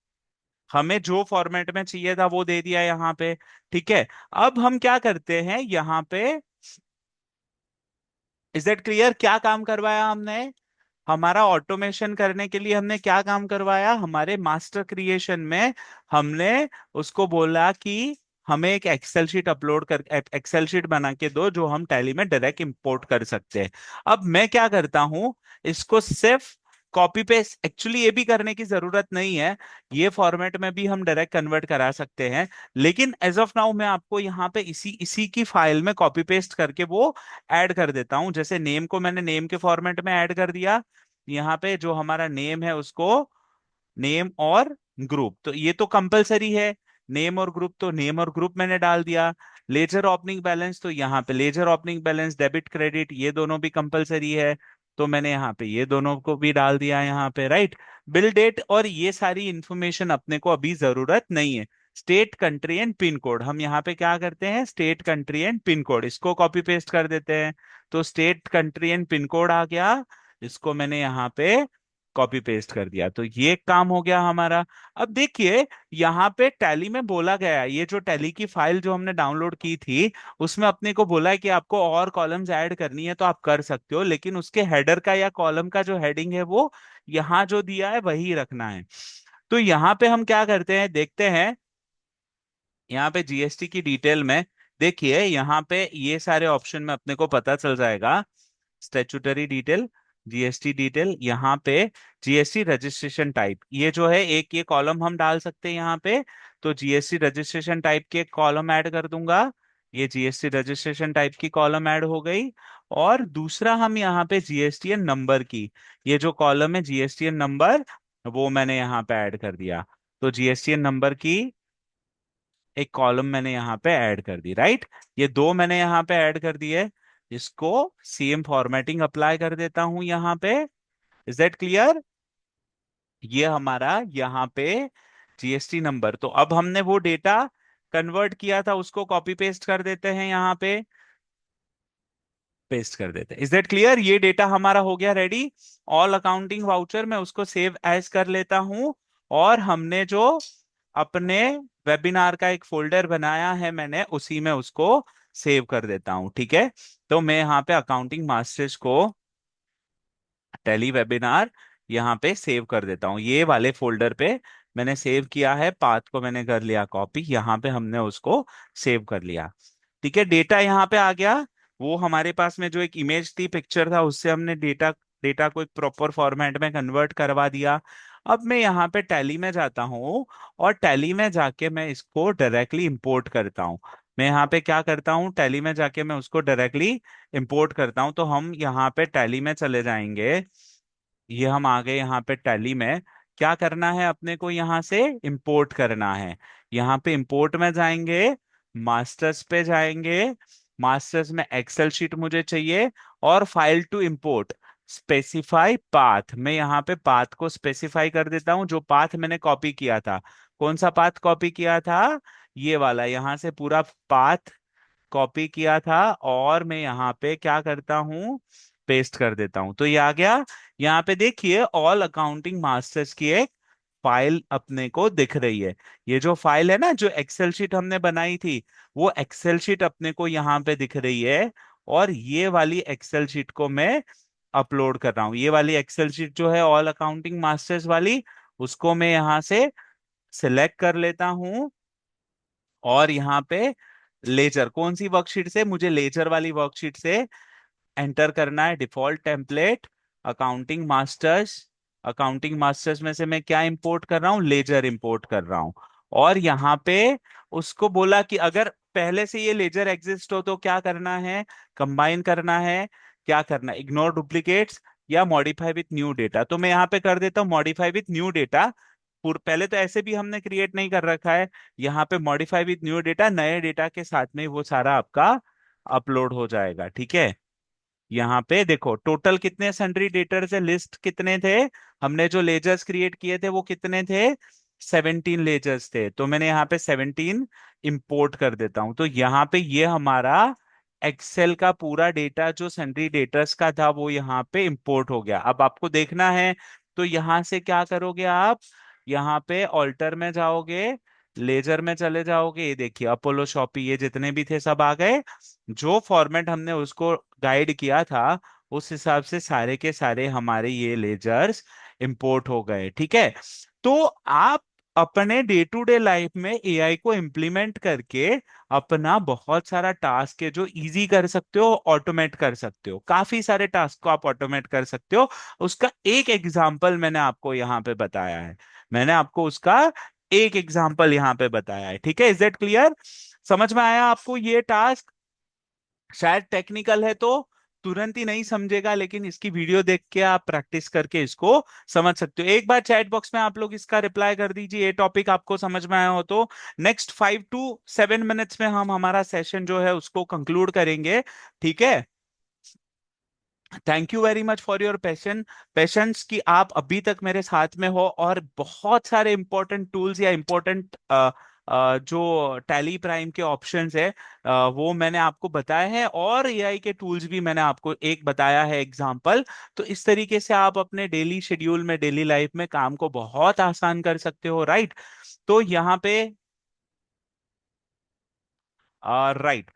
हमें जो फॉर्मेट में चाहिए था वो दे दिया यहाँ पे, ठीक है। अब हम क्या करते हैं यहाँ पे, इज दैट क्लियर? क्या काम करवाया हमने? हमारा ऑटोमेशन करने के लिए हमने क्या काम करवाया, हमारे मास्टर क्रिएशन में हमने उसको बोला कि हमें एक एक्सेल शीट अपलोड कर, एक्सेल शीट बना के दो जो हम टैली में डायरेक्ट इंपोर्ट कर सकते हैं। अब मैं क्या करता हूं, इसको सिर्फ कॉपी पेस्ट, एक्चुअली ये भी करने की जरूरत नहीं है, ये फॉर्मेट में भी हम डायरेक्ट कन्वर्ट करा सकते हैं। लेकिन एज ऑफ नाउ मैं आपको यहाँ पे इसी इसी की फाइल में कॉपी पेस्ट करके वो ऐड कर देता हूं। जैसे नेम को मैंने नेम के फॉर्मेट में ऐड कर दिया, यहाँ पे जो हमारा नेम है उसको नेम और ग्रुप, तो ये तो कंपलसरी है। नेम और ग्रुप, तो नेम और ग्रुप मैंने डाल दिया। लेजर ओपनिंग बैलेंस, तो यहाँ पे ledger opening balance, debit credit ये दोनों भी कंपलसरी है, तो मैंने यहाँ पे ये दोनों को भी डाल दिया यहाँ पे, राइट। बिल डेट और ये सारी इंफॉर्मेशन अपने को अभी जरूरत नहीं है। State, country and pin code, हम यहाँ पे क्या करते हैं, state, country and pin code, इसको कॉपी पेस्ट कर देते हैं। तो state, country and pin code आ गया, इसको मैंने यहाँ पे कॉपी पेस्ट कर दिया, तो ये काम हो गया हमारा। अब देखिए, यहाँ पे टैली में बोला गया है, ये जो टैली की फाइल जो हमने डाउनलोड की थी उसमें अपने को बोला है कि आपको और कॉलम्स ऐड करनी है तो आप कर सकते हो, लेकिन उसके हेडर का या कॉलम का जो हेडिंग है वो यहाँ जो दिया है वही रखना है। तो यहाँ पे हम क्या करते हैं, देखते हैं। यहाँ पे जीएसटी की डिटेल में देखिए, यहाँ पे ये सारे ऑप्शन में अपने को पता चल जाएगा। स्टेचुटरी डिटेल, जीएसटी डिटेल, यहाँ पे जीएसटी रजिस्ट्रेशन टाइप, ये जो है एक ये कॉलम हम डाल सकते हैं यहाँ पे। तो जीएसटी रजिस्ट्रेशन टाइप के कॉलम ऐड कर दूंगा, ये जीएसटी रजिस्ट्रेशन टाइप की कॉलम ऐड हो गई। और दूसरा हम यहाँ पे जीएसटीएन नंबर की, ये जो कॉलम है जीएसटीएन नंबर, वो मैंने यहाँ पे ऐड कर दिया। तो जीएसटीएन नंबर की एक कॉलम मैंने यहाँ पे ऐड कर दी, राइट। ये दो मैंने यहाँ पे ऐड कर दिए। इसको सेम फॉर्मेटिंग अप्लाई कर देता हूं यहाँ पे। Is that clear? ये हमारा यहाँ पे जीएसटी नंबर, तो अब हमने वो डेटा कन्वर्ट किया था उसको कॉपी पेस्ट कर देते हैं यहाँ पे, पेस्ट कर देते हैं। Is that clear? ये डेटा हमारा हो गया रेडी। ऑल अकाउंटिंग वाउचर मैं उसको सेव एज कर लेता हूं। और हमने जो अपने वेबिनार का एक फोल्डर बनाया है मैंने उसी में उसको सेव कर देता हूं, ठीक है। तो मैं यहाँ पे अकाउंटिंग मास्टर्स को टेली वेबिनार यहाँ पे सेव कर देता हूँ, ये वाले फोल्डर पे मैंने सेव किया है, पाथ को मैंने कर लिया कॉपी, यहाँ पे हमने उसको सेव कर लिया, ठीक है। डेटा यहाँ पे आ गया। वो हमारे पास में जो एक इमेज थी, पिक्चर था, उससे हमने डेटा डेटा को एक प्रॉपर फॉर्मेट में कन्वर्ट करवा दिया। अब मैं यहाँ पे टैली में जाता हूँ, और टैली में जाके मैं इसको डायरेक्टली इंपोर्ट करता हूँ। मैं यहाँ पे क्या करता हूँ, टैली में जाके मैं उसको डायरेक्टली इंपोर्ट करता हूँ। तो हम यहाँ पे टैली में चले जाएंगे। ये हम आ गए यहाँ पे टैली में। क्या करना है अपने को, यहाँ से इंपोर्ट करना है। यहाँ पे इंपोर्ट में जाएंगे, मास्टर्स पे जाएंगे। मास्टर्स में एक्सेल शीट मुझे चाहिए, और file to import, specify path. मैं यहाँ पे पाथ को स्पेसिफाई कर देता हूँ, जो पाथ मैंने कॉपी किया था। कौन सा पाथ कॉपी किया था? ये वाला, यहाँ से पूरा पाथ कॉपी किया था, और मैं यहाँ पे क्या करता हूँ, पेस्ट कर देता हूँ। तो ये आ गया। यहाँ पे देखिए, ऑल अकाउंटिंग मास्टर्स की एक फाइल अपने को दिख रही है। ये जो फाइल है ना, जो एक्सेल शीट हमने बनाई थी, वो एक्सेल शीट अपने को यहाँ पे दिख रही है। और ये वाली एक्सेल शीट को मैं अपलोड कर रहा हूँ। ये वाली एक्सेल शीट जो है ऑल अकाउंटिंग मास्टर्स वाली, उसको मैं यहाँ से सिलेक्ट कर लेता हूँ। और यहाँ पे लेजर, कौन सी वर्कशीट से, मुझे लेजर वाली वर्कशीट से एंटर करना है। Default template, accounting masters. Accounting masters में से मैं क्या इंपोर्ट कर रहा हूँ, लेजर इंपोर्ट कर रहा हूँ। और यहाँ पे उसको बोला कि अगर पहले से ये लेजर एग्जिस्ट हो तो क्या करना है, कंबाइन करना है। क्या करना है, इग्नोर डुप्लीकेट्स या मॉडिफाई विथ न्यू डेटा। तो मैं यहाँ पे कर देता हूँ मॉडिफाई विथ न्यू डेटा। पहले तो ऐसे भी हमने क्रिएट नहीं कर रखा है। यहाँ पे मॉडिफाई विथ न्यू डेटा, नए डेटा के साथ में वो सारा आपका अपलोड हो जाएगा। ठीक है। यहाँ पे देखो, टोटल कितने सन्ड्री डेटर्स है, लिस्ट कितने थे, हमने जो लेजर्स क्रिएट किए थे वो कितने थे, 17 लेजर्स थे। तो मैंने यहाँ पे 17 इंपोर्ट कर देता हूँ। तो यहाँ पे ये हमारा एक्सेल का पूरा डेटा जो सन्ड्री डेटर्स का था, वो यहाँ पे इंपोर्ट हो गया। अब आपको देखना है, तो यहाँ से क्या करोगे आप, यहाँ पे ऑल्टर में जाओगे, लेजर में चले जाओगे। ये देखिए, अपोलो शॉपी, ये जितने भी थे सब आ गए। जो फॉर्मेट हमने उसको गाइड किया था, उस हिसाब से सारे के सारे हमारे ये लेजर्स इंपोर्ट हो गए। ठीक है। तो आप अपने डे टू डे लाइफ में एआई को इम्प्लीमेंट करके अपना बहुत सारा टास्क है जो इजी कर सकते हो, ऑटोमेट कर सकते हो। काफी सारे टास्क को आप ऑटोमेट कर सकते हो। उसका एक एग्जाम्पल मैंने आपको यहाँ पे बताया है। मैंने आपको उसका एक एग्जाम्पल यहाँ पे बताया है। ठीक है, इज दैट क्लियर? समझ में आया आपको ये टास्क? शायद टेक्निकल है तो तुरंत ही नहीं समझेगा, लेकिन इसकी वीडियो देख के आप प्रैक्टिस करके इसको समझ सकते हो। एक बार चैट बॉक्स में आप लोग इसका रिप्लाई कर दीजिए, ये टॉपिक आपको समझ में आया हो तो। नेक्स्ट 5 to 7 मिनट्स में हम हमारा सेशन जो है उसको कंक्लूड करेंगे। ठीक है। Thank you very much for your patience कि आप अभी तक मेरे साथ में हो, और बहुत सारे इंपॉर्टेंट टूल्स या इंपॉर्टेंट जो टैली प्राइम के ऑप्शंस है, वो मैंने आपको बताए हैं। और एआई के टूल्स भी मैंने आपको एक बताया है एग्जांपल। तो इस तरीके से आप अपने डेली शेड्यूल में, डेली लाइफ में काम को बहुत आसान कर सकते हो, राइट? तो यहाँ पे राइट,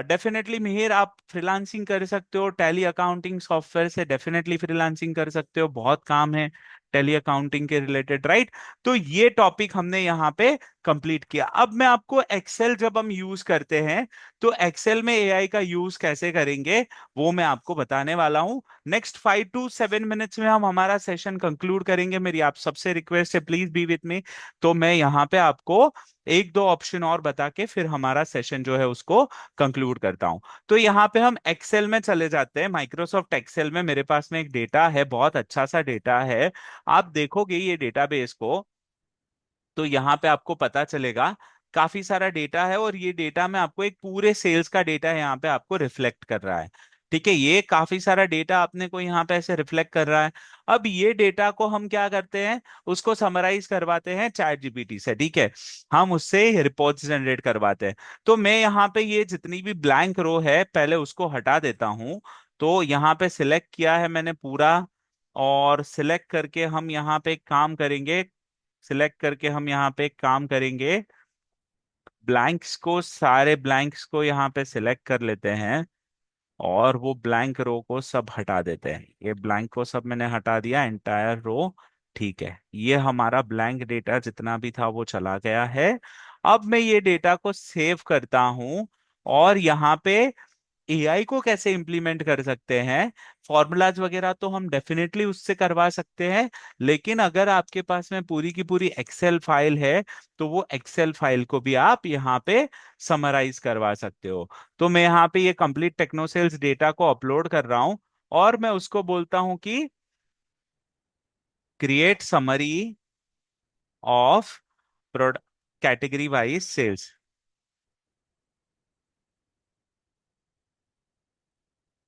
डेफिनेटली मिहिर, आप फ्रीलांसिंग कर सकते हो, टैली अकाउंटिंग सॉफ्टवेयर से डेफिनेटली फ्रीलांसिंग कर सकते हो। बहुत काम है टैली अकाउंटिंग के रिलेटेड, राइट? तो ये टॉपिक हमने यहाँ पे कंप्लीट किया। अब मैं आपको एक्सेल जब हम यूज करते हैं, तो एक्सेल में एआई का यूज कैसे करेंगे वो मैं आपको बताने वाला हूँ। नेक्स्ट 5 to 7 मिनट्स में हम हमारा सेशन कंक्लूड करेंगे। मेरी आप सबसे रिक्वेस्ट है, प्लीज बी विथ मी। तो मैं यहाँ पे आपको एक दो ऑप्शन और बता के फिर हमारा सेशन जो है उसको कंक्लूड करता हूं। तो यहाँ पे हम एक्सेल में चले जाते हैं। माइक्रोसॉफ्ट एक्सेल में मेरे पास में एक डेटा है, बहुत अच्छा सा डेटा है। आप देखोगे ये डेटाबेस को, तो यहाँ पे आपको पता चलेगा काफी सारा डेटा है, और ये डेटा में आपको एक पूरे सेल्स का डेटा है यहाँ पे आपको रिफ्लेक्ट कर रहा है। ठीक है, ये काफी सारा डेटा आपने को यहाँ पे ऐसे रिफ्लेक्ट कर रहा है। अब ये डेटा को हम क्या करते हैं, उसको समराइज करवाते हैं चैट जीपीटी से। ठीक है, हम उससे रिपोर्ट्स जनरेट करवाते हैं। तो मैं यहाँ पे ये जितनी भी ब्लैंक रो है, पहले उसको हटा देता हूँ। तो यहाँ पे सिलेक्ट किया है मैंने पूरा, और सिलेक्ट करके हम यहाँ पे एक काम करेंगे। सिलेक्ट करके हम यहाँ पे एक काम करेंगे, ब्लैंक्स को, सारे ब्लैंक्स को यहाँ पे सिलेक्ट कर लेते हैं, और वो ब्लैंक रो को सब हटा देते हैं। ये ब्लैंक को सब मैंने हटा दिया, एंटायर रो। ठीक है, ये हमारा ब्लैंक डेटा जितना भी था वो चला गया है। अब मैं ये डेटा को सेव करता हूं, और यहाँ पे एआई को कैसे इम्प्लीमेंट कर सकते हैं, फॉर्मूलाज वगैरह तो हम डेफिनेटली उससे करवा सकते हैं, लेकिन अगर आपके पास में पूरी की पूरी एक्सेल फाइल है तो वो एक्सेल फाइल को भी आप यहाँ पे समराइज करवा सकते हो। तो मैं यहाँ पे ये कंप्लीट टेक्नोसेल्स डेटा को अपलोड कर रहा हूँ और मैं उसको बोलता हूँ कि create summary of product category wise sales.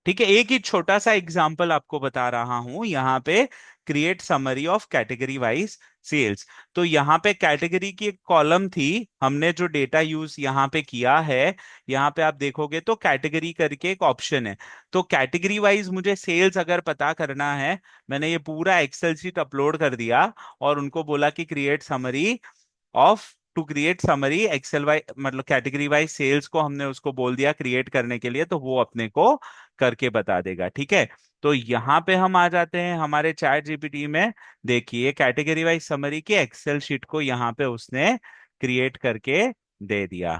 ठीक है, एक ही छोटा सा एग्जांपल आपको बता रहा हूं यहाँ पे। Create summary of category wise sales. तो यहाँ पे कैटेगरी की एक कॉलम थी, हमने जो डेटा यूज यहाँ पे किया है, यहाँ पे आप देखोगे तो कैटेगरी करके एक ऑप्शन है। तो कैटेगरी वाइज मुझे सेल्स अगर पता करना है, मैंने ये पूरा एक्सेल शीट अपलोड कर दिया और उनको बोला कि create summary of, to create summary Excel why मतलब कैटेगरी वाइज सेल्स को हमने उसको बोल दिया क्रिएट करने के लिए, तो वो अपने को करके बता देगा। ठीक है, तो यहाँ पे हम आ जाते हैं हमारे चैट जीपीटी में। देखिए कैटेगरी वाइज समरी के एक्सेल शीट को यहाँ पे उसने क्रिएट करके दे दिया।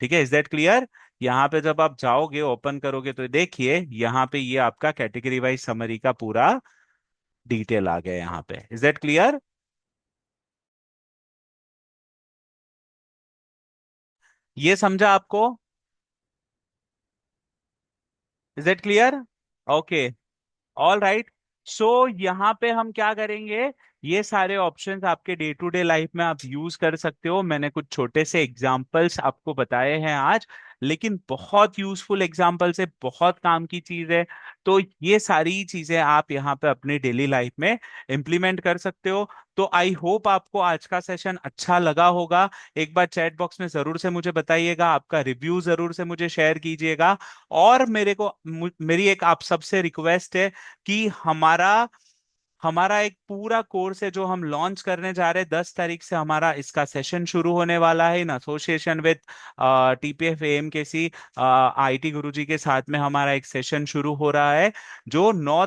ठीक है, इज दैट क्लियर? यहाँ पे जब आप जाओगे ओपन करोगे तो देखिए यहाँ पे ये आपका कैटेगरी वाइज समरी का पूरा डिटेल आ गया यहाँ पे। Is that clear? ये समझा आपको? Is that clear? Okay, all right. So यहाँ पे हम क्या करेंगे, ये सारे ऑप्शंस आपके डे टू डे लाइफ में आप यूज कर सकते हो। मैंने कुछ छोटे से एग्जांपल्स आपको बताए हैं आज, लेकिन बहुत यूजफुल एग्जांपल्स है, बहुत काम की चीज है। तो ये सारी चीजें आप यहाँ पे अपने डेली लाइफ में इम्प्लीमेंट कर सकते हो। तो आई होप आपको आज का सेशन अच्छा लगा होगा। एक बार चैट बॉक्स में जरूर से मुझे बताइएगा, आपका रिव्यू जरूर से मुझे शेयर कीजिएगा। और मेरी एक आप सबसे रिक्वेस्ट है कि हमारा हमारा एक पूरा कोर्स है जो हम लॉन्च करने जा रहे हैं। 10 तारीख से हमारा इसका सेशन शुरू होने वाला है in association with TPF AMKC. IT Guruji के साथ में हमारा एक सेशन शुरू हो रहा है, जो 9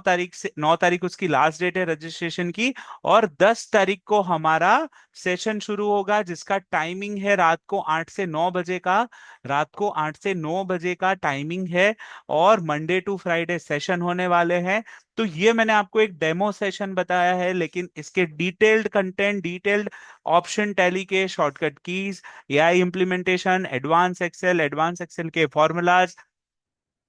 तारीख उसकी लास्ट डेट है रजिस्ट्रेशन की। और 10 तारीख को हमारा सेशन शुरू होगा जिसका टाइमिंग है रात को 8 से 9 बजे का। रात को 8 से 9 बजे का टाइमिंग है, और मंडे टू फ्राइडे सेशन होने वाले हैं। तो ये मैंने आपको एक डेमो सेशन बताया है, लेकिन इसके detailed content, detailed option Tally के shortcut keys, AI implementation, advance Excel के फॉर्मूलाज,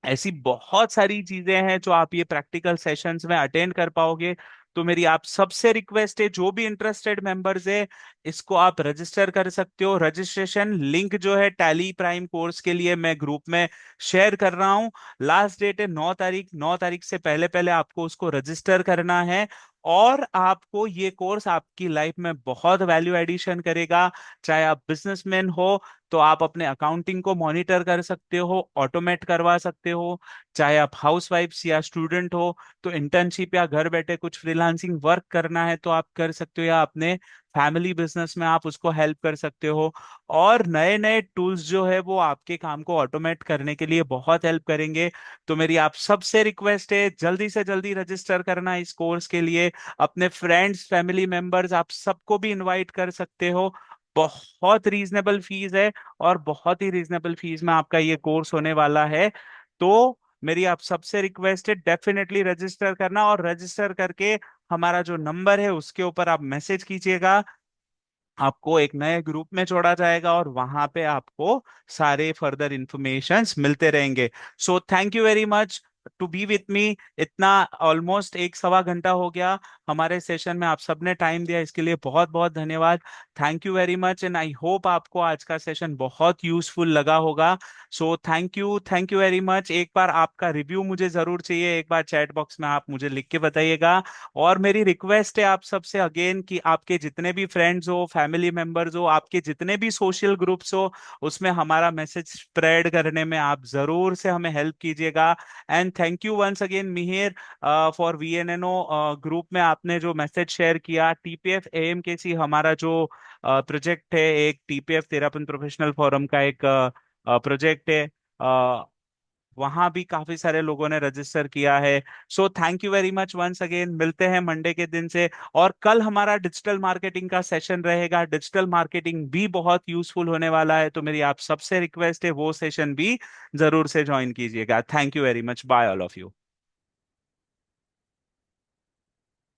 ऐसी बहुत सारी चीजें हैं जो आप ये प्रैक्टिकल सेशंस में अटेंड कर पाओगे। तो मेरी आप सबसे रिक्वेस्ट है, जो भी इंटरेस्टेड मेंबर्स है, इसको आप रजिस्टर कर सकते हो। रजिस्ट्रेशन लिंक जो है टैली प्राइम कोर्स के लिए मैं ग्रुप में शेयर कर रहा हूँ। लास्ट डेट है 9 तारीख। 9 तारीख से पहले पहले आपको उसको रजिस्टर करना है, और आपको ये कोर्स आपकी लाइफ में बहुत वैल्यू एडिशन करेगा। चाहे आप बिजनेसमैन हो तो आप अपने अकाउंटिंग को मॉनिटर कर सकते हो, ऑटोमेट करवा सकते हो। चाहे आप हाउस वाइफ्स या स्टूडेंट हो तो इंटर्नशिप या घर बैठे कुछ फ्रीलांसिंग वर्क करना है तो आप कर सकते हो, या अपने फैमिली बिजनेस में आप उसको हेल्प कर सकते हो। और नए नए टूल्स जो है वो आपके काम को ऑटोमेट करने के लिए बहुत हेल्प करेंगे। तो मेरी आप सबसे रिक्वेस्ट है, जल्दी से जल्दी रजिस्टर करना इस कोर्स के लिए। अपने फ्रेंड्स, फैमिली मेंबर्स, आप सबको भी इनवाइट कर सकते हो। बहुत रीजनेबल फीस है, और बहुत ही रीजनेबल फीस में आपका ये कोर्स होने वाला है। तो मेरी आप सबसे रिक्वेस्ट है, डेफिनेटली रजिस्टर करना, और रजिस्टर करके हमारा जो नंबर है उसके ऊपर आप मैसेज कीजिएगा। आपको एक नए ग्रुप में जोड़ा जाएगा और वहां पे आपको सारे फर्दर इंफॉर्मेशंस मिलते रहेंगे। So thank you very much to be with me. इतना ऑलमोस्ट एक सवा घंटा हो गया हमारे सेशन में, आप सबने टाइम दिया, इसके लिए बहुत बहुत धन्यवाद। Thank you very much, and I hope आपको आज का सेशन बहुत यूजफुल लगा होगा। सो थैंक यू वेरी मच। एक बार आपका रिव्यू मुझे जरूर चाहिए, एक बार चैट बॉक्स में आप मुझे लिख के बताइएगा। और मेरी रिक्वेस्ट है आप सबसे अगेन कि आपके जितने भी फ्रेंड्स हो, फैमिली मेंबर्स हो, आपके जितने भी सोशल ग्रुप्स हो, उसमें हमारा मैसेज स्प्रेड करने में आप जरूर से हमें हेल्प कीजिएगा। And thank you once again Mihir for VNNO group में आपने जो मैसेज शेयर किया। टीपीएफ एएमकेसी हमारा जो प्रोजेक्ट है, एक टीपीएफ तेरापन प्रोफेशनल फोरम का एक प्रोजेक्ट है। वहां भी काफी सारे लोगों ने रजिस्टर किया है। So thank you very much once again, मिलते हैं मंडे के दिन से। और कल हमारा डिजिटल मार्केटिंग का सेशन रहेगा, डिजिटल मार्केटिंग भी बहुत यूजफुल होने वाला है, तो मेरी आप सबसे रिक्वेस्ट है वो सेशन भी जरूर से ज्वाइन कीजिएगा। Thank you very much, bye all of you.